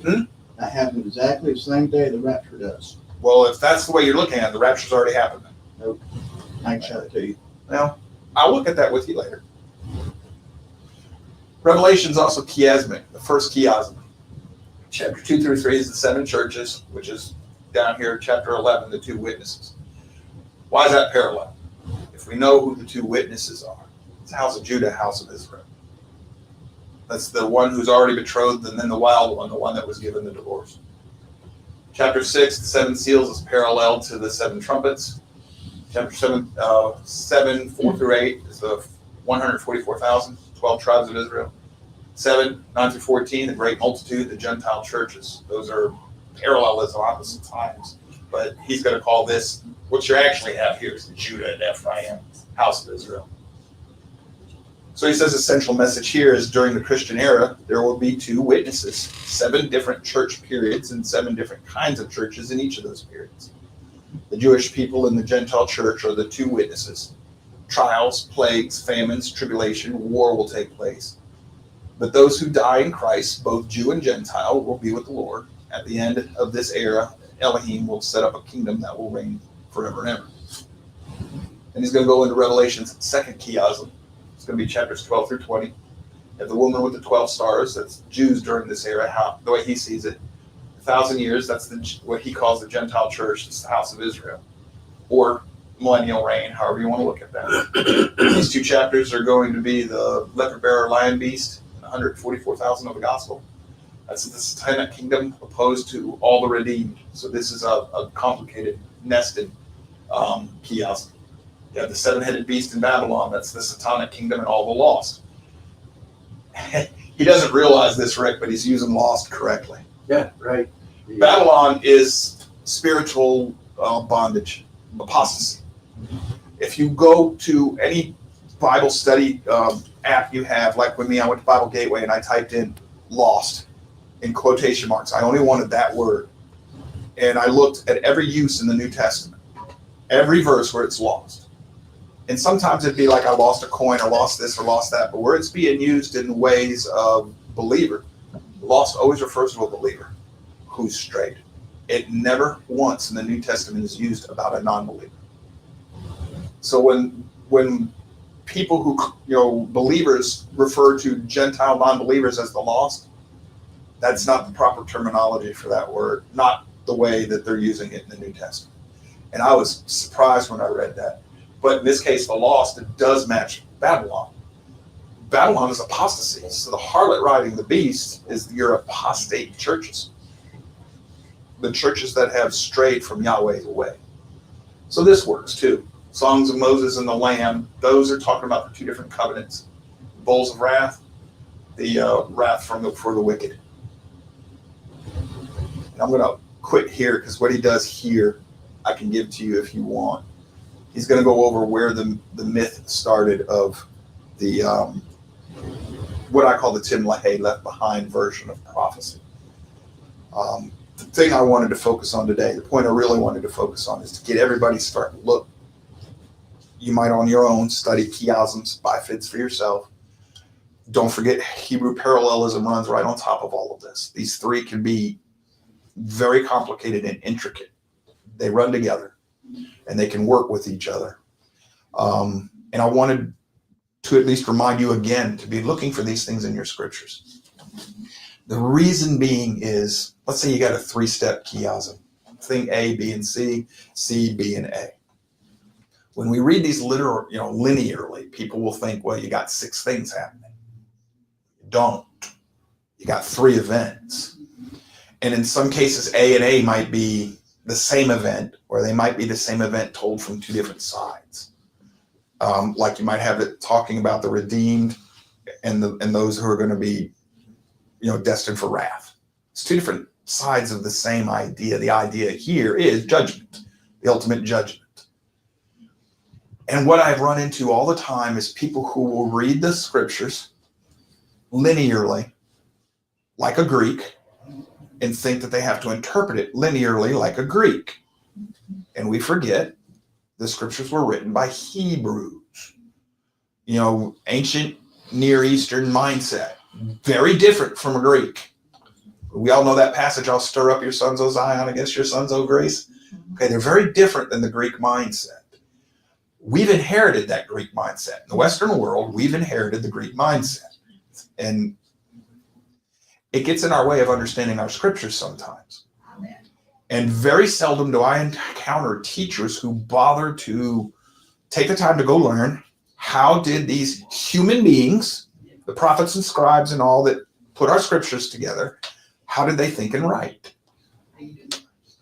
Hmm? That happens exactly the same day the rapture does. Well, if that's the way you're looking at it, the rapture's already happened. I can show it to you. Now, I'll look at that with you later. Revelation's also chiasmic, the first chiasm. Chapter 2 through 3 is the 7 churches, which is down here, chapter 11, the 2 witnesses. Why is that parallel? If we know who the 2 witnesses are, it's the house of Judah, house of Israel. That's the one who's already betrothed, and then the wild one, the one that was given the divorce. Chapter 6, the 7 seals, is parallel to the 7 trumpets. Chapter 7, 4 through 8 is the 144,000, 12 tribes of Israel. 7, 9 through 14, the great multitude, the Gentile churches. Those are parallelism, opposite times. But he's going to call this, what you actually have here is the Judah and Ephraim, house of Israel. So he says the central message here is during the Christian era, there will be 2 witnesses, 7 different church periods and 7 different kinds of churches in each of those periods. The Jewish people and the Gentile church are the 2 witnesses. Trials, plagues, famines, tribulation, war will take place. But those who die in Christ, both Jew and Gentile, will be with the Lord. At the end of this era, Elohim will set up a kingdom that will reign forever and ever. And he's going to go into Revelation's second chiasm. It's going to be chapters 12 through 20. You have the woman with the 12 stars, that's Jews during this era, how the way he sees it. 1,000 years, that's what he calls the Gentile church, it's the house of Israel. Or millennial reign, however you want to look at that. These 2 chapters are going to be the leper bearer lion beast, 144,000 of the gospel. That's the Satanic kingdom opposed to all the redeemed. So this is a complicated, nested chiasm. You have the 7-headed beast in Babylon. That's the Satanic kingdom and all the lost. He doesn't realize this, Rick, but he's using lost correctly. Yeah, right. Babylon is spiritual bondage, apostasy. If you go to any Bible study app you have, like with me, I went to Bible Gateway and I typed in lost in quotation marks. I only wanted that word. And I looked at every use in the New Testament, every verse where it's lost. And sometimes it'd be like I lost a coin or lost this or lost that, but where it's being used in ways of believer, lost always refers to a believer who's strayed. It never once in the New Testament is used about a non-believer. So when people who, believers refer to Gentile non-believers as the lost, that's not the proper terminology for that word, not the way that they're using it in the New Testament. And I was surprised when I read that. But in this case, the lost, it does match Babylon. Babylon is apostasy. So the harlot riding the beast is your apostate churches. The churches that have strayed from Yahweh's way. So this works too. Songs of Moses and the Lamb, those are talking about the 2 different covenants. Bowls of wrath, the wrath for the wicked. And I'm going to quit here because what he does here, I can give to you if you want. He's going to go over where the myth started of the, what I call the Tim LaHaye left behind version of prophecy. The thing I wanted to focus on today, the point I really wanted to focus on is to get everybody starting to look. You might on your own study chiasms, bifids for yourself. Don't forget Hebrew parallelism runs right on top of all of this. These 3 can be very complicated and intricate. They run together and they can work with each other. And I wanted to at least remind you again to be looking for these things in your scriptures. The reason being is, let's say you got a 3-step chiasm. Thing A, B, and C, C, B, and A. When we read these linearly, people will think, well, you got 6 things happening. You don't. You got 3 events. And in some cases, A and A might be the same event, or they might be the same event told from two different sides. Like you might have it talking about the redeemed and those who are going to be, destined for wrath. It's two different sides of the same idea. The idea here is judgment, the ultimate judgment. And what I've run into all the time is people who will read the scriptures linearly, like a Greek, and think that they have to interpret it linearly like a Greek. And we forget the scriptures were written by Hebrews. Ancient Near Eastern mindset, very different from a Greek. We all know that passage, I'll stir up your sons, O Zion, against your sons, O Grace. Okay, they're very different than the Greek mindset. We've inherited that Greek mindset. In the Western world, we've inherited the Greek mindset. And it gets in our way of understanding our scriptures sometimes. And very seldom do I encounter teachers who bother to take the time to go learn how did these human beings, the prophets and scribes and all that put our scriptures together, how did they think and write?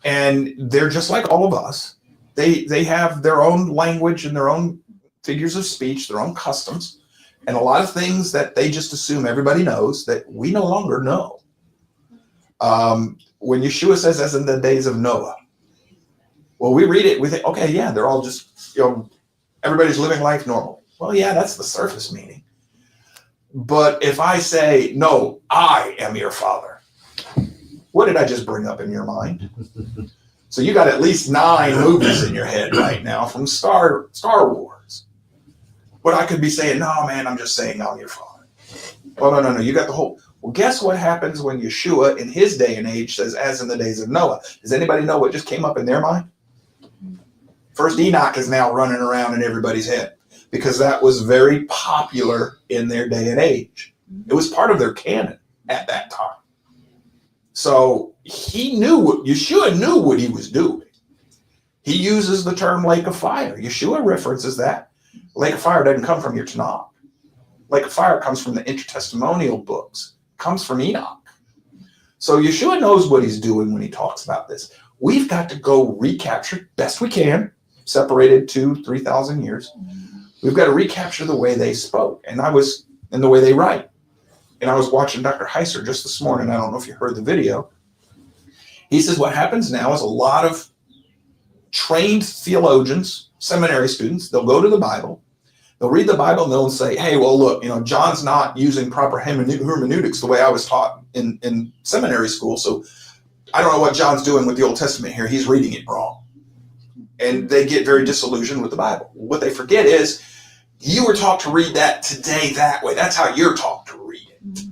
And they're just like all of us. They have their own language and their own figures of speech, their own customs, and a lot of things that they just assume everybody knows that we no longer know. When Yeshua says, as in the days of Noah, well, we read it, we think, okay, yeah, they're all just, everybody's living life normal. Well, yeah, that's the surface meaning. But if I say, no, I am your father, what did I just bring up in your mind? So you got at least 9 movies in your head right now from Star Wars. But I could be saying, no, man, I'm just saying I'm your father. Well, no. You got the whole. Well, guess what happens when Yeshua in his day and age says, as in the days of Noah? Does anybody know what just came up in their mind? First Enoch is now running around in everybody's head because that was very popular in their day and age. It was part of their canon at that time. So Yeshua knew what he was doing. He uses the term lake of fire. Yeshua references that. Lake of fire doesn't come from your Tanakh. Lake of fire comes from the intertestamental books. It comes from Enoch. So Yeshua knows what he's doing when he talks about this. We've got to go recapture best we can, separated 2,000-3,000 years. We've got to recapture the way they spoke and the way they write. And I was watching Dr. Heiser just this morning. I don't know if you heard the video. He says what happens now is a lot of trained theologians, seminary students, they'll go to the Bible, they'll read the Bible, and they'll say, hey, well, look, John's not using proper hermeneutics the way I was taught in seminary school, so I don't know what John's doing with the Old Testament here. He's reading it wrong. And they get very disillusioned with the Bible. What they forget is you were taught to read that today that way. That's how you're taught to read it.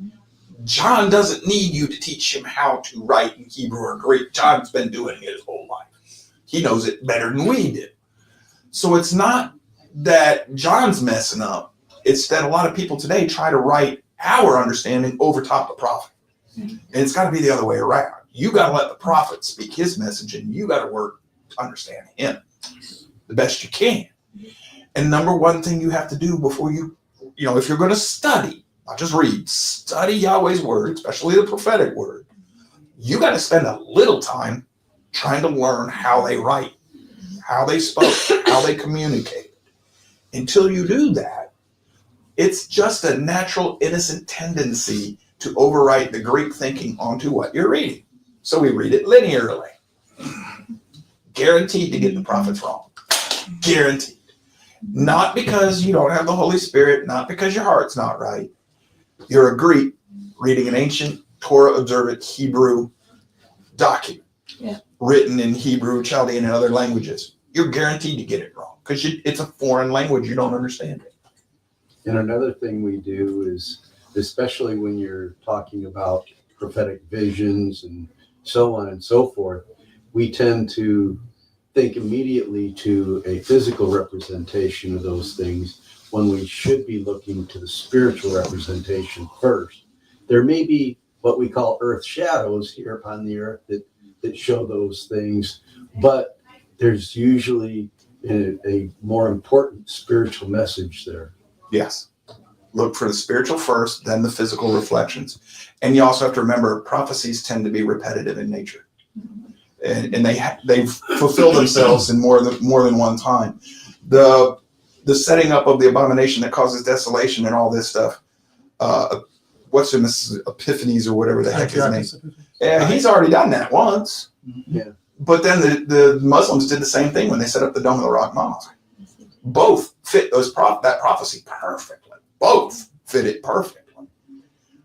John doesn't need you to teach him how to write in Hebrew or Greek. John's been doing it his whole life. He knows it better than we do. So it's not that John's messing up. It's that a lot of people today try to write our understanding over top the prophet. And it's got to be the other way around. You got to let the prophet speak his message, and you got to work to understand him the best you can. And number one thing you have to do before if you're going to study, not just read, study Yahweh's word, especially the prophetic word. You got to spend a little time trying to learn how they write, how they spoke, how they communicated. Until you do that, it's just a natural, innocent tendency to overwrite the Greek thinking onto what you're reading. So we read it linearly. Guaranteed to get the prophets wrong. Guaranteed. Not because you don't have the Holy Spirit, not because your heart's not right. You're a Greek reading an ancient Torah observant Hebrew document written in Hebrew, Chaldean, and other languages. You're guaranteed to get it wrong because it's a foreign language. You don't understand it. And another thing we do is, especially when you're talking about prophetic visions and so on and so forth, we tend to think immediately to a physical representation of those things when we should be looking to the spiritual representation first. There may be what we call earth shadows here upon the earth that show those things, but there's usually a more important spiritual message there. Yes. Look for the spiritual first, then the physical reflections. And you also have to remember prophecies tend to be repetitive in nature. And they fulfill themselves in more than one time. The setting up of the abomination that causes desolation and all this stuff. What's in this Epiphanies or whatever the heck his name? Yeah, he's already done that once. Yeah. But then the Muslims did the same thing when they set up the Dome of the Rock Mosque. Both fit that prophecy perfectly. Both fit it perfectly.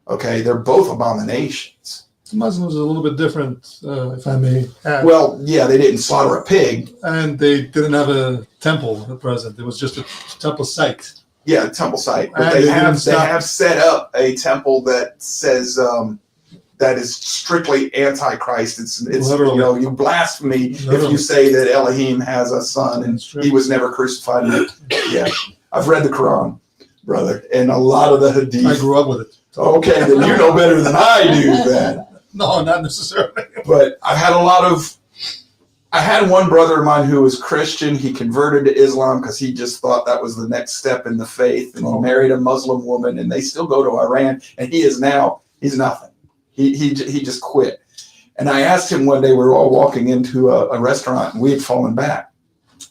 Okay, they're both abominations. Muslims are a little bit different, if I may add. Well, yeah, they didn't slaughter a pig. And they didn't have a temple at present. It was just a temple site. Yeah, a temple site. But And they they have didn't set up a temple that says that is strictly antichrist. It's Literally. you blaspheme if Literally. you say that Elohim has a son and That's true. he was never crucified. Yeah, I've read the Quran, brother, and a lot of the Hadith. I grew up with it. Okay, then you know better than I do then. No, not necessarily. But I had one brother of mine who was Christian. He converted to Islam because he just thought that was the next step in the faith. And he married a Muslim woman, and they still go to Iran. And he's nothing. He just quit. And I asked him one day, we were all walking into a restaurant, and we had fallen back.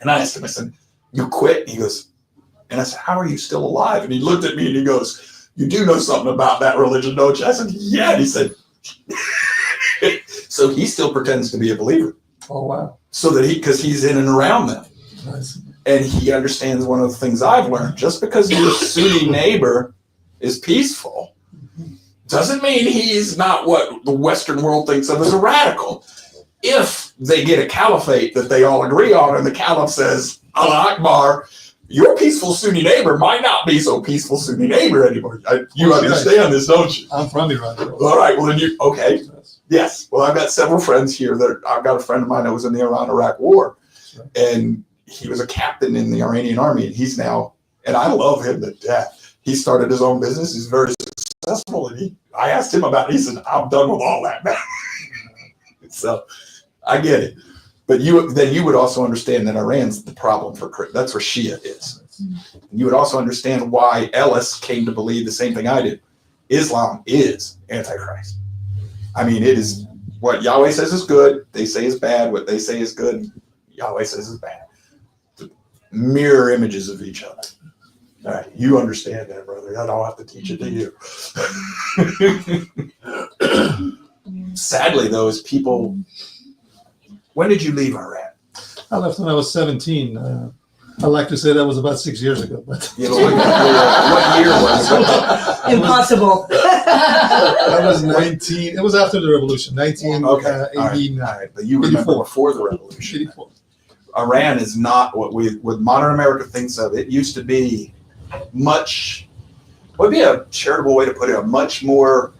And I asked him, I said, "You quit?" And he goes, and I said, "How are you still alive?" And he looked at me and he goes, "You do know something about that religion, don't you?" I said, "Yeah." And he said, so he still pretends to be a believer. Oh, wow. So that because he's in and around them. Nice. And he understands one of the things I've learned. Just because your Sunni neighbor is peaceful doesn't mean he's not what the Western world thinks of as a radical. If they get a caliphate that they all agree on and the caliph says, Allah Akbar, your peaceful Sunni neighbor might not be so peaceful Sunni neighbor anymore. You understand this, don't you? I'm from Iran. All right, well then okay. Yes. Well, I've got several friends here I've got a friend of mine that was in the Iran-Iraq war, and he was a captain in the Iranian army, and he's now, and I love him to death. He started his own business. He's very successful, and I asked him about it. He said, "I'm done with all that now." So I get it. But you would also understand that Iran's the problem for that's where Shia is. You would also understand why Ellis came to believe the same thing I did. Islam is Antichrist. I mean, it is what Yahweh says is good, they say is bad. What they say is good, Yahweh says is bad. Mirror images of each other. All right, you understand that, brother. I don't have to teach it to you. Sadly, though, is people. When did you leave Iran? I left when I was 17. I like to say that was about 6 years ago, but You know, what year was it? Impossible. I was 19. It was after the revolution, 1989. All right, but you remember 84. before the revolution. 84. Iran is not what modern America thinks of. It used to be much. What would be a charitable way to put it? A much more.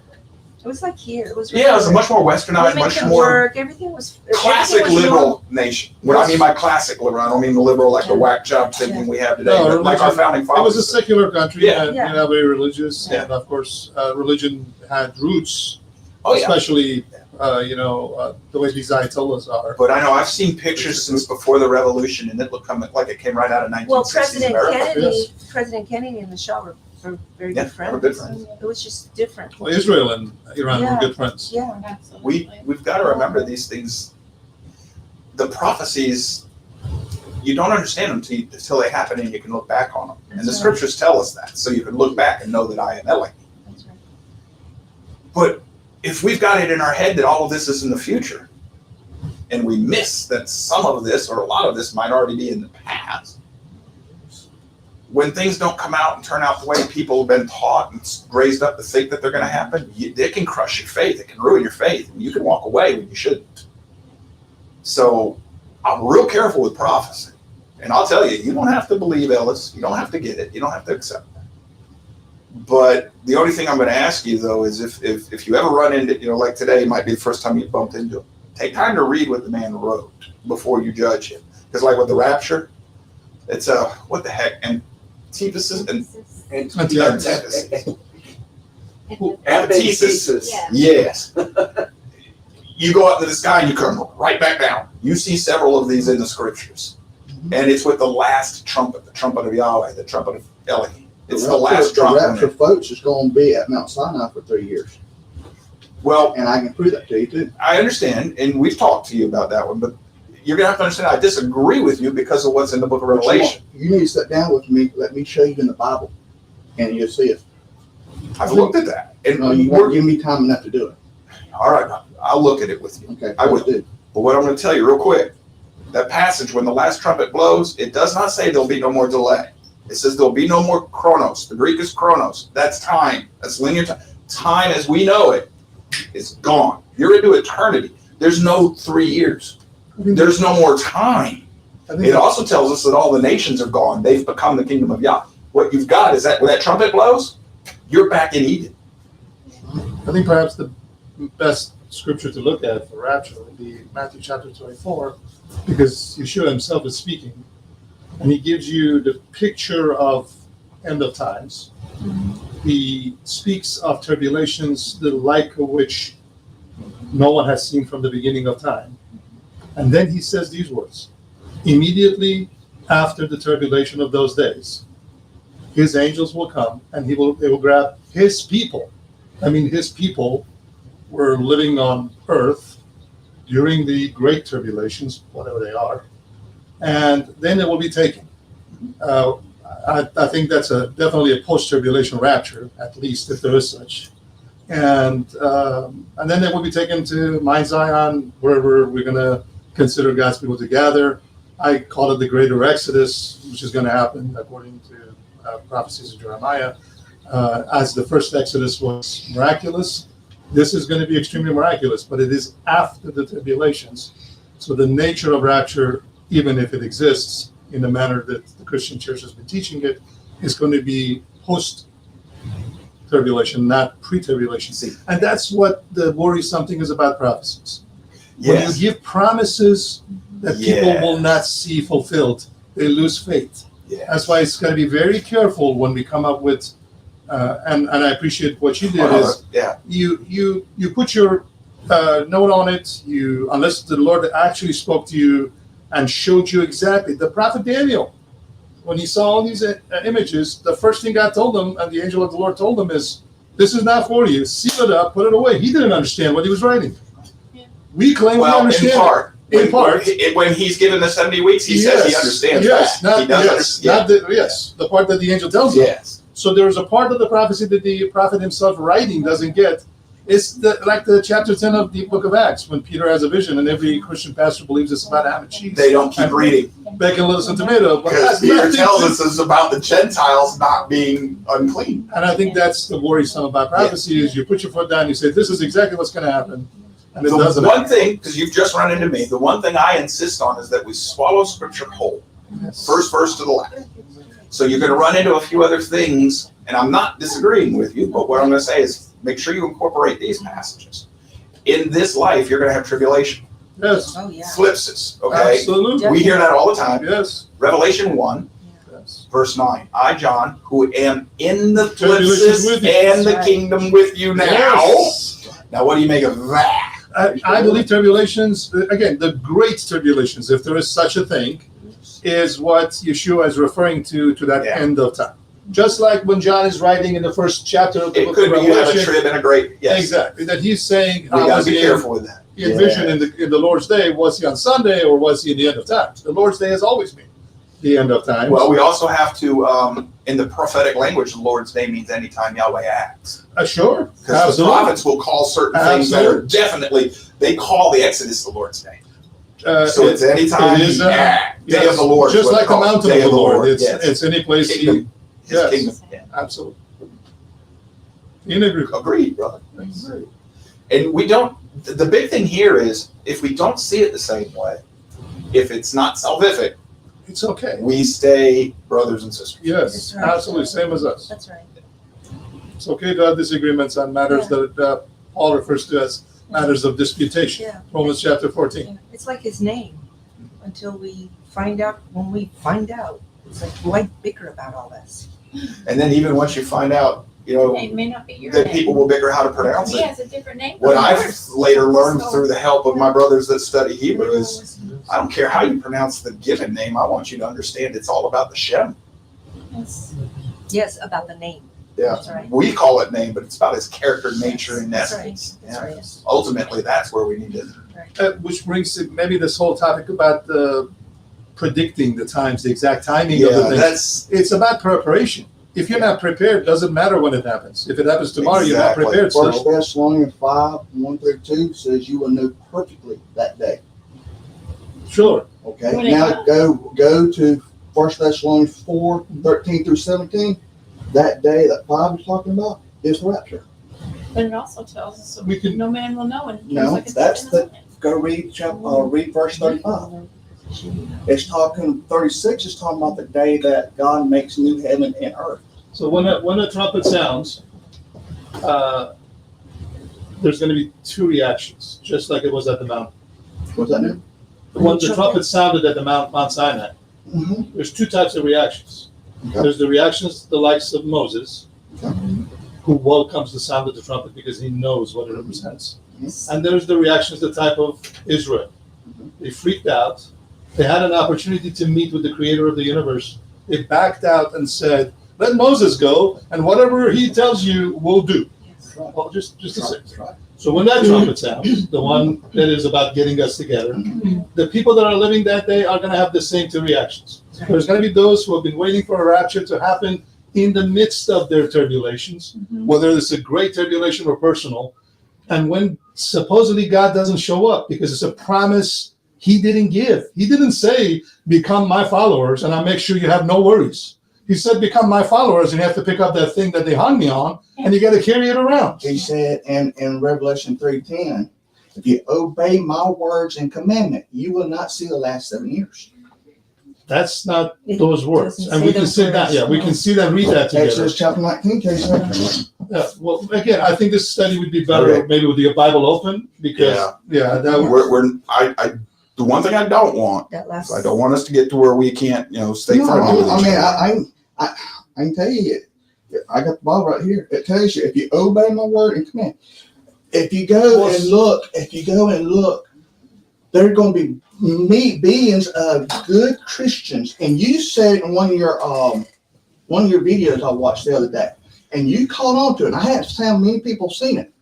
It was like here. It was. Yeah, it was a much more westernized, Women much could more work. Everything was classic everything was liberal nation. What I mean by classic liberal, I don't mean the liberal like the whack job thinking we have today, No, but like our founding It was a fathers. secular country, Yeah. and Yeah. very religious, Yeah. and of course, religion had roots, Oh yeah. especially the way these Ayatollahs are. But I know I've seen pictures since before the revolution, and it looked like it came right out of 1960s Well, President America. President Kennedy and the Shah were very Yeah, good friends. were good friends. It was just different. Well, Israel and Iran Yeah. were good friends. Yeah. We've got to remember these things. The prophecies, you don't understand them until they happen, and you can look back on them. And the That's right. scriptures tell us that, so you can look back and know that I am Elohim. That's right. But if we've got it in our head that all of this is in the future, and we miss that some of this or a lot of this might already be in the past, when things don't come out and turn out the way people have been taught and raised up to think that they're going to happen, it can crush your faith. It can ruin your faith. And you can walk away when you shouldn't. So I'm real careful with prophecy. And I'll tell you, you don't have to believe Ellis. You don't have to get it. You don't have to accept it. But the only thing I'm going to ask you, though, is if you ever run into, like today might be the first time you bumped into him, take time to read what the man wrote before you judge him. Because like with the rapture, it's what the heck? Antithesis and antithesis. Antithesis. Yeah. Yes. You go up into the sky and you come right back down. You see several of these in the scriptures. And it's with the last trumpet, the trumpet of Yahweh, the trumpet of Elohim. It's the last The trump. rapture folks is gonna be at Mount Sinai for 3 years. Well, And I can prove that to you too. I understand, and we've talked to you about that one, but you're gonna have to understand, I disagree with you because of what's in the book of Revelation. You need to sit down with me, let me show you in the Bible, and you'll see it. I've looked at that, and No, you won't give me time enough to do it. all right, I'll look at it with you. Okay. I will. do. But what I'm gonna tell you real quick, that passage, when the last trumpet blows, it does not say there'll be no more delay. It says there'll be no more chronos. The Greek is chronos. That's time. That's linear time. Time as we know it is gone. You're into eternity. There's no 3 years. There's no more time. I think It also tells us that all the nations are gone. They've become the kingdom of Yah. What you've got is that when that trumpet blows, you're back in Eden. I think perhaps the best scripture to look at for rapture would be Matthew chapter 24, because Yeshua himself is speaking, and he gives you the picture of end of times. He speaks of tribulations, the like of which no one has seen from the beginning of time. And then he says these words: immediately after the tribulation of those days, his angels will come and they will grab his people. I mean, his people were living on earth during the great tribulations, whatever they are, and then they will be taken. I think that's definitely a post-tribulation rapture, at least if there is such. And then they will be taken to Mount Zion, wherever we're going to consider God's people to gather. I call it the greater Exodus, which is going to happen according to prophecies of Jeremiah. As the first Exodus was miraculous, this is going to be extremely miraculous, but it is after the tribulations. So the nature of rapture, even if it exists in the manner that the Christian church has been teaching it, is going to be post-tribulation, not pre-tribulation. And that's what the worrisome thing is about prophecies. When you give promises that people will not see fulfilled, they lose faith. That's why it's got to be very careful when we come up with, and I appreciate what you did is you put your note on it. Unless the Lord actually spoke to you and showed you exactly. The prophet Daniel, when he saw all these images, the first thing God told him, and the angel of the Lord told him, is, "This is not for you. Seal it up, put it away." He didn't understand what he was writing. We claim we understand. In part. When he's given the 70 weeks, he says he understands that. He does understand. The part that the angel tells him. Yes. So there's a part of the prophecy that the prophet himself writing doesn't get. It's like the chapter 10 of the book of Acts, when Peter has a vision, and every Christian pastor believes it's about ham and cheese. They don't keep reading. Bacon, lettuce, and tomato. Because Peter tells us it's about the Gentiles not being unclean. And I think that's the worrisome about prophecy is you put your foot down, you say, this is exactly what's going to happen. And it doesn't. The one thing, because you've just run into me, the one thing I insist on is that we swallow Scripture whole. First verse to the last. So you're going to run into a few other things, and I'm not disagreeing with you, but what I'm going to say is make sure you incorporate these passages. In this life, you're going to have tribulation. Yes. Oh, yeah. Flipses, okay? Absolutely. We hear that all the time. Yes. Revelation 1, Yes. verse 9. I, John, who am in the Tribulations flipses with you. and the That's right. kingdom with you now. Yes. Now, what do you make of that? I believe tribulations, again, the great tribulations, if there is such a thing, is what Yeshua is referring to that end of time. Just like when John is writing in the first chapter of the It book could of be you have a Revelation. trib and a great, yes. Exactly. That he's saying, We got to be careful with that. he envisioned in the Lord's Day, was he on Sunday or was he in the end of times? The Lord's Day has always been the end of times. Well, we also have to, in the prophetic language, the Lord's Day means anytime Yahweh acts. Sure. Because the prophets will call certain things that are Absolutely. definitely, they call the Exodus the Lord's Day. So it's anytime it is, He acts. Day yes, of the Lord. is just what like they the call it. mountain Day of the Lord. Yes. It's any place Kingdom. His yes. kingdom. Yeah. Absolutely. In agreement. Agreed, brother. Agreed. And we don't, the big thing here is, if we don't see it the same way, if it's not salvific, It's okay. we stay brothers and sisters. Yes, That's right. absolutely, same as us. That's right. It's okay to have disagreements on matters that Paul refers to as matters of disputation. Yeah. Romans chapter 14. Yeah. It's like his name. Until we find out, when we find out, it's like, why bicker about all this? And then even once you find out, you know, It may not be your that name. people will bicker how to pronounce He it. has a different name. What than I've yours. later learned through the help of my brothers that study Hebrew is, I don't care how you pronounce the given name, I want you to understand it's all about the Shem. Yes. Yes, about the name. Yeah. That's right. We call it name, but it's about his character, nature, and That's essence. right. That's right. Ultimately, that's where we need to. Which brings to maybe this whole topic about predicting the times, the exact timing of the Yeah, thing. that's It's about preparation. If you're not prepared, it doesn't matter when it happens. If it happens tomorrow, you're not Exactly. prepared First still. Thessalonians 5:1-2 says you will know perfectly that day. Sure. Okay. When it Now go to First Thessalonians 4:13-17. That day that 5 is talking about is rapture. But it also tells us We can- no man will know. And No, that's Go read read verse 35. It's talking 36 is talking about the day that God makes new heaven and earth. So when a trumpet sounds, there's going to be two reactions, just like it was at the mountain. What's that mean? When the trumpet sounded at the Mount Sinai, Mm-hmm. there's two types of reactions. Okay. There's the reactions the likes of Moses, Okay. who welcomes the sound of the trumpet because he knows what it represents. Mhm. And there's the reactions the type of Israel. They freaked out. They had an opportunity to meet with the creator of the universe. They backed out and said, let Moses go, and whatever he tells you, we'll do. Well, just a second. That's right. So when that trumpet sounds, the one that is about getting us together, the people that are living that day are going to have the same two reactions. There's going to be those who have been waiting for a rapture to happen in the midst of their tribulations, whether it's a great tribulation or personal, and when supposedly God doesn't show up because it's a promise he didn't give. He didn't say, become my followers and I'll make sure you have no worries. He said, become my followers and you have to pick up that thing that they hung me on and you got to carry it around. He said in Revelation 3:10, if you obey my words and commandment, you will not see the last 7 years. That's not It those words. doesn't And say we can those see that, words, yeah, we no. can see that, read that together. Exodus chapter 19 tells you that. Yeah, well, again, I think this study would be better Okay. maybe with your Bible open because, that would, The one thing I don't want That last. is I don't want us to get to where we can't, stay No, friendly with each other. I can tell you it. I got the Bible right here. It tells you if you obey my word and command. If you go and look, there are going to be billions of good Christians. And you said in one of your videos I watched the other day, and you caught on to it. And I haven't found many people seen it.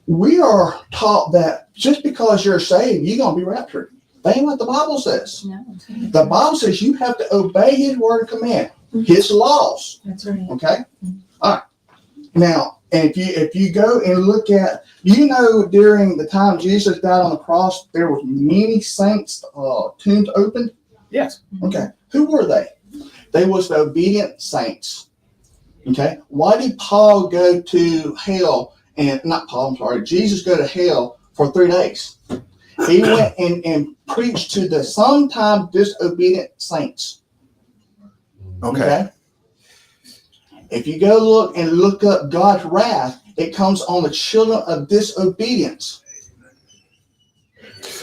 We are taught that just because you're saved, you're going to be raptured. That ain't what the Bible says. No. The Bible says you have to obey His word and command, His laws. That's right. Okay? All right. Now, if you go and look at, during the time Jesus died on the cross, there was many saints, tombs opened. Yes. Okay. Who were they? They was the obedient saints. Okay. Why did Paul go to hell? And not Paul, I'm sorry. Jesus go to hell for 3 days. He went and preached to the sometimes disobedient saints. Okay. If you go look up God's wrath, it comes on the children of disobedience.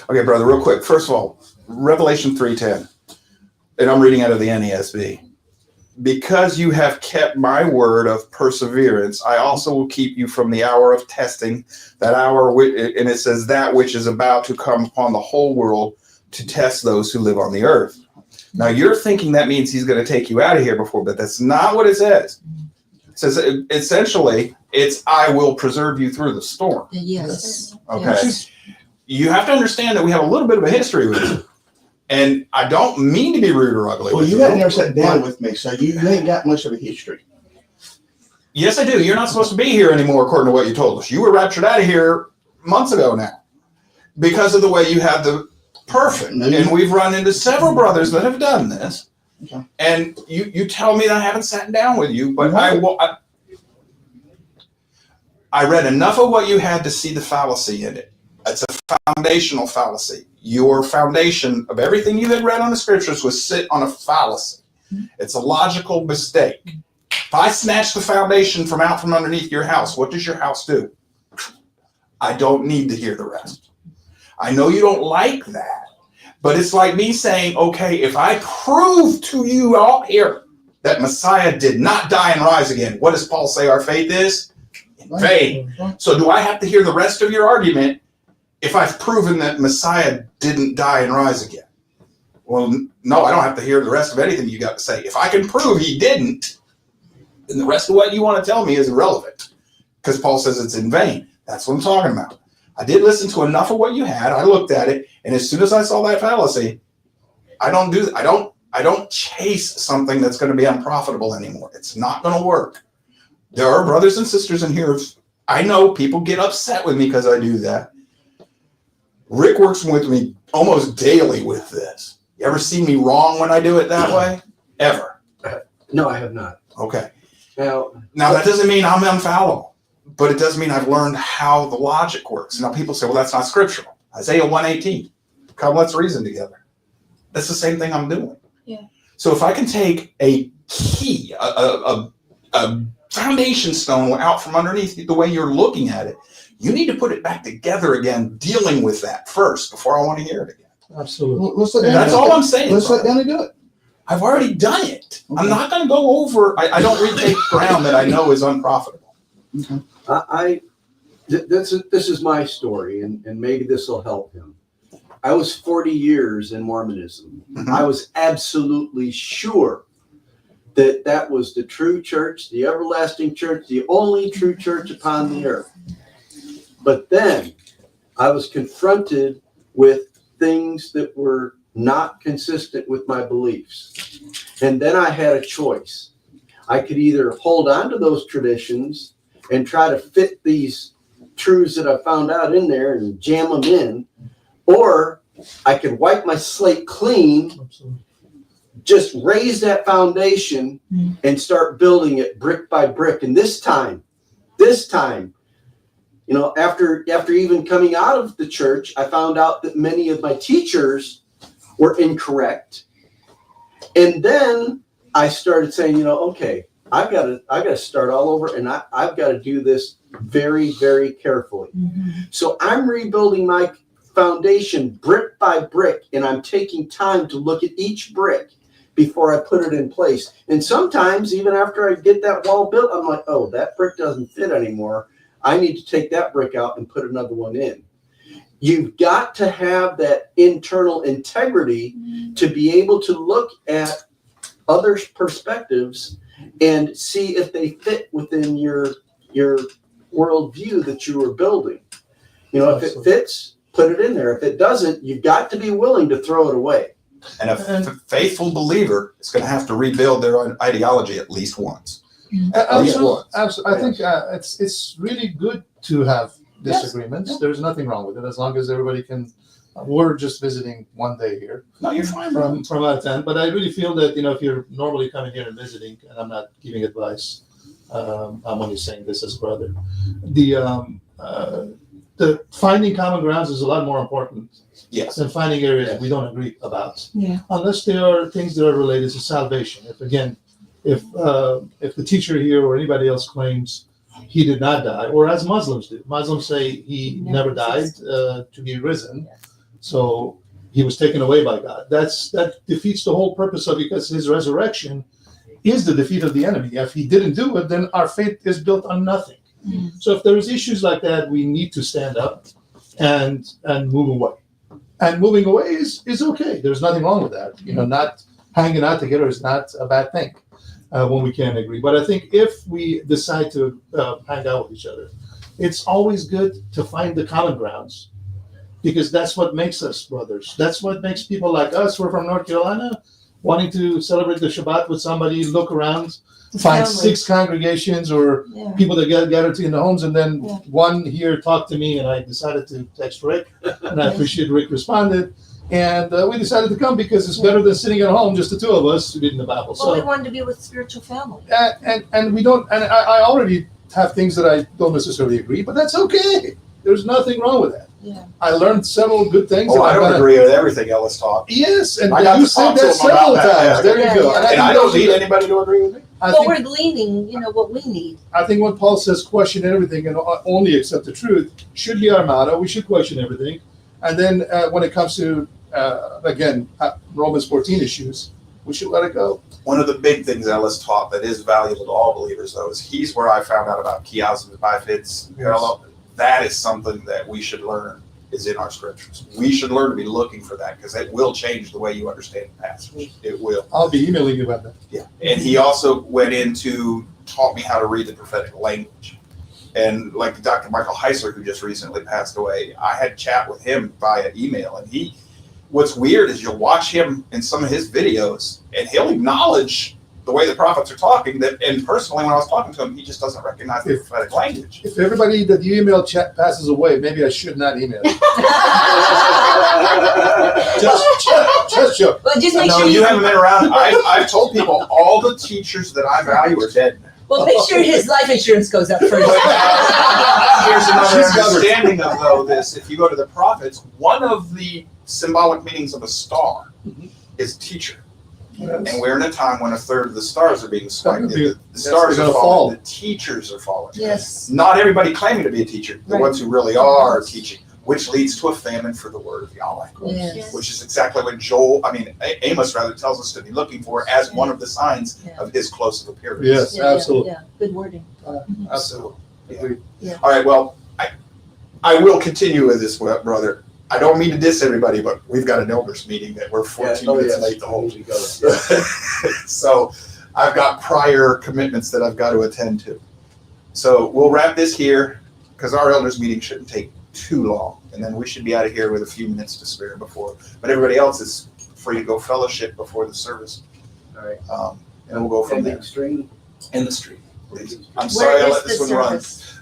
Okay, brother, real quick. First of all, Revelation 3:10, and I'm reading out of the NESV. Because you have kept my word of perseverance, I also will keep you from the hour of testing, that hour, and it says that which is about to come upon the whole world to test those who live on the earth. Now you're thinking that means he's going to take you out of here before, but that's not what it says. It says essentially it's I will preserve you through the storm. Yes. Okay. Yes. You have to understand that we have a little bit of a history with you. And I don't mean to be rude or ugly. Well, with you you haven't never sat down with me, so you ain't got much of a history. Yes, I do. You're not supposed to be here anymore, according to what you told us. You were raptured out of here months ago now because of the way you had the perfect. No, And we've run into several brothers that have done this. Okay. And you tell me that I haven't sat down with you, but No. I read enough of what you had to see the fallacy in it. It's a foundational fallacy. Your foundation of everything you had read on the scriptures was sit on a fallacy. It's a logical mistake. If I snatch the foundation from out from underneath your house, what does your house do? I don't need to hear the rest. I know you don't like that, but it's like me saying, okay, if I prove to you all here that Messiah did not die and rise again, what does Paul say our faith is? In vain. So do I have to hear the rest of your argument if I've proven that Messiah didn't die and rise again? Well, no, I don't have to hear the rest of anything you got to say. If I can prove he didn't, then the rest of what you want to tell me is irrelevant. Because Paul says it's in vain. That's what I'm talking about. I did listen to enough of what you had. I looked at it, and as soon as I saw that fallacy, I don't chase something that's going to be unprofitable anymore. It's not going to work. There are brothers and sisters in here. I know people get upset with me because I do that. Rick works with me almost daily with this. You ever see me wrong when I do it that way? Ever? No, I have not. Okay. Now That doesn't mean I'm infallible, but it does mean I've learned how the logic works. Now people say, well, that's not scriptural. Isaiah 1:18. Come, let's reason together. That's the same thing I'm doing. Yeah. So if I can take a key, a foundation stone out from underneath the way you're looking at it, you need to put it back together again, dealing with that first before I want to hear it again. Absolutely. Let's let Danny That's do all it. I'm saying. Let's let brother. Danny do it. I've already done it. Okay. I'm not going to go over. I don't retake ground that I know is unprofitable. This is my story, and maybe this will help him. I was 40 years in Mormonism. Mhm. I was absolutely sure that that was the true church, the everlasting church, the only true church upon the earth. But then I was confronted with things that were not consistent with my beliefs. And then I had a choice. I could either hold on to those traditions and try to fit these truths that I found out in there and jam them in, or I could wipe my slate clean, Absolutely. just raise that foundation and start building it brick by brick. And this time, you know, after even coming out of the church, I found out that many of my teachers were incorrect. And then I started saying, you know, okay, I've got to start all over, and I've got to do this very, very carefully. So I'm rebuilding my foundation brick by brick, and I'm taking time to look at each brick before I put it in place. And sometimes, even after I get that wall built, I'm like, oh, that brick doesn't fit anymore. I need to take that brick out and put another one in. You've got to have that internal integrity to be able to look at others' perspectives and see if they fit within your worldview that you were building. You know, if it fits, put it in there. If it doesn't, you've got to be willing to throw it away. And a faithful believer is going to have to rebuild their own ideology at least once. Absolutely. I think it's really good to have disagreements. Yes. There's nothing wrong with it as long as everybody can. We're just visiting one day here No, you're fine, bro. from out of 10, but I really feel that, you know, if you're normally coming here and visiting, and I'm not giving advice, I'm only saying this as a brother, the finding common grounds is a lot more important Yes. than finding areas Yes. we don't agree about. Yeah. Unless there are things that are related to salvation. If the teacher here or anybody else claims he did not die, or as Muslims do, Muslims say he never died to be risen, so he was taken away by God. That defeats the whole purpose of it, because his resurrection is the defeat of the enemy. If he didn't do it, then our faith is built on nothing. So if there's issues like that, we need to stand up and move away. And moving away is okay. There's nothing wrong with that. You know, not hanging out together is not a bad thing when we can't agree. But I think if we decide to hang out with each other, it's always good to find the common grounds, because that's what makes us brothers. That's what makes people like us. We're from North Carolina, wanting to celebrate the Shabbat with somebody, look around, find Family. 6 congregations or Yeah. people that gather in the homes, and then Yeah. one here talked to me, and I decided to text Rick, and I appreciate Rick responded, and we decided to come because it's better than sitting at home, just the two of us reading the Bible. Well, we So, wanted to be with spiritual family. and we don't, and I already have things that I don't necessarily agree, but that's okay. There's nothing wrong with that. Yeah. I learned several good things. Oh, and I I'm don't gonna- agree with everything Ellis taught. Yes, and I got you to said talk to that him several about that. times. There Yeah, you go. yeah. And I don't need anybody to agree with me. I But think, we're gleaning, what we need. I think when Paul says question everything and only accept the truth should be our motto. We should question everything. And then when it comes to, Romans 14 issues, we should let it go. One of the big things Ellis taught that is valuable to all believers, though, is he's where I found out about Chiasms and Bifids. Yes. That is something that we should learn is in our scriptures. We should learn to be looking for that because it will change the way you understand the passage. It will. I'll be emailing you about that. Yeah. And he also went into taught me how to read the prophetic language. And like Dr. Michael Heisler, who just recently passed away, I had a chat with him via email. And what's weird is you'll watch him in some of his videos and he'll acknowledge the way the prophets are talking, and personally, when I was talking to him, he just doesn't recognize the prophetic language. If everybody that you email chat passes away, maybe I should not email. just joke. Well, just make No, sure you haven't been around. I've told people all the teachers that I value are dead. Well, make sure his life insurance goes up first. Here's another She's covered. understanding of this. If you go to the prophets, one of the symbolic meanings of a star is teacher. And we're in a time when a third of the stars are being swiped. The stars they're are gonna falling. fall. The teachers are falling. Yes. Not everybody claiming to be a teacher. The Right. ones who really are teaching, which leads to a famine for the word of Yahweh. Yes. Which is exactly what Amos rather tells us to be looking for as one of the signs Yeah. of his close of appearance. Yes, absolutely. Yeah, good wording. Absolutely. Yeah. Yeah. All right, well, I will continue with this, brother. I don't mean to diss everybody, but we've got an elders meeting that we're 14 minutes late to hold. So I've got prior commitments that I've got to attend to. So we'll wrap this here because our elders meeting shouldn't take too long. And then we should be out of here with a few minutes to spare before. But everybody else is free to go fellowship before the service. All right. And we'll go from there. Ending stream. In the street, please. I'm Where sorry I is let this the one run. service?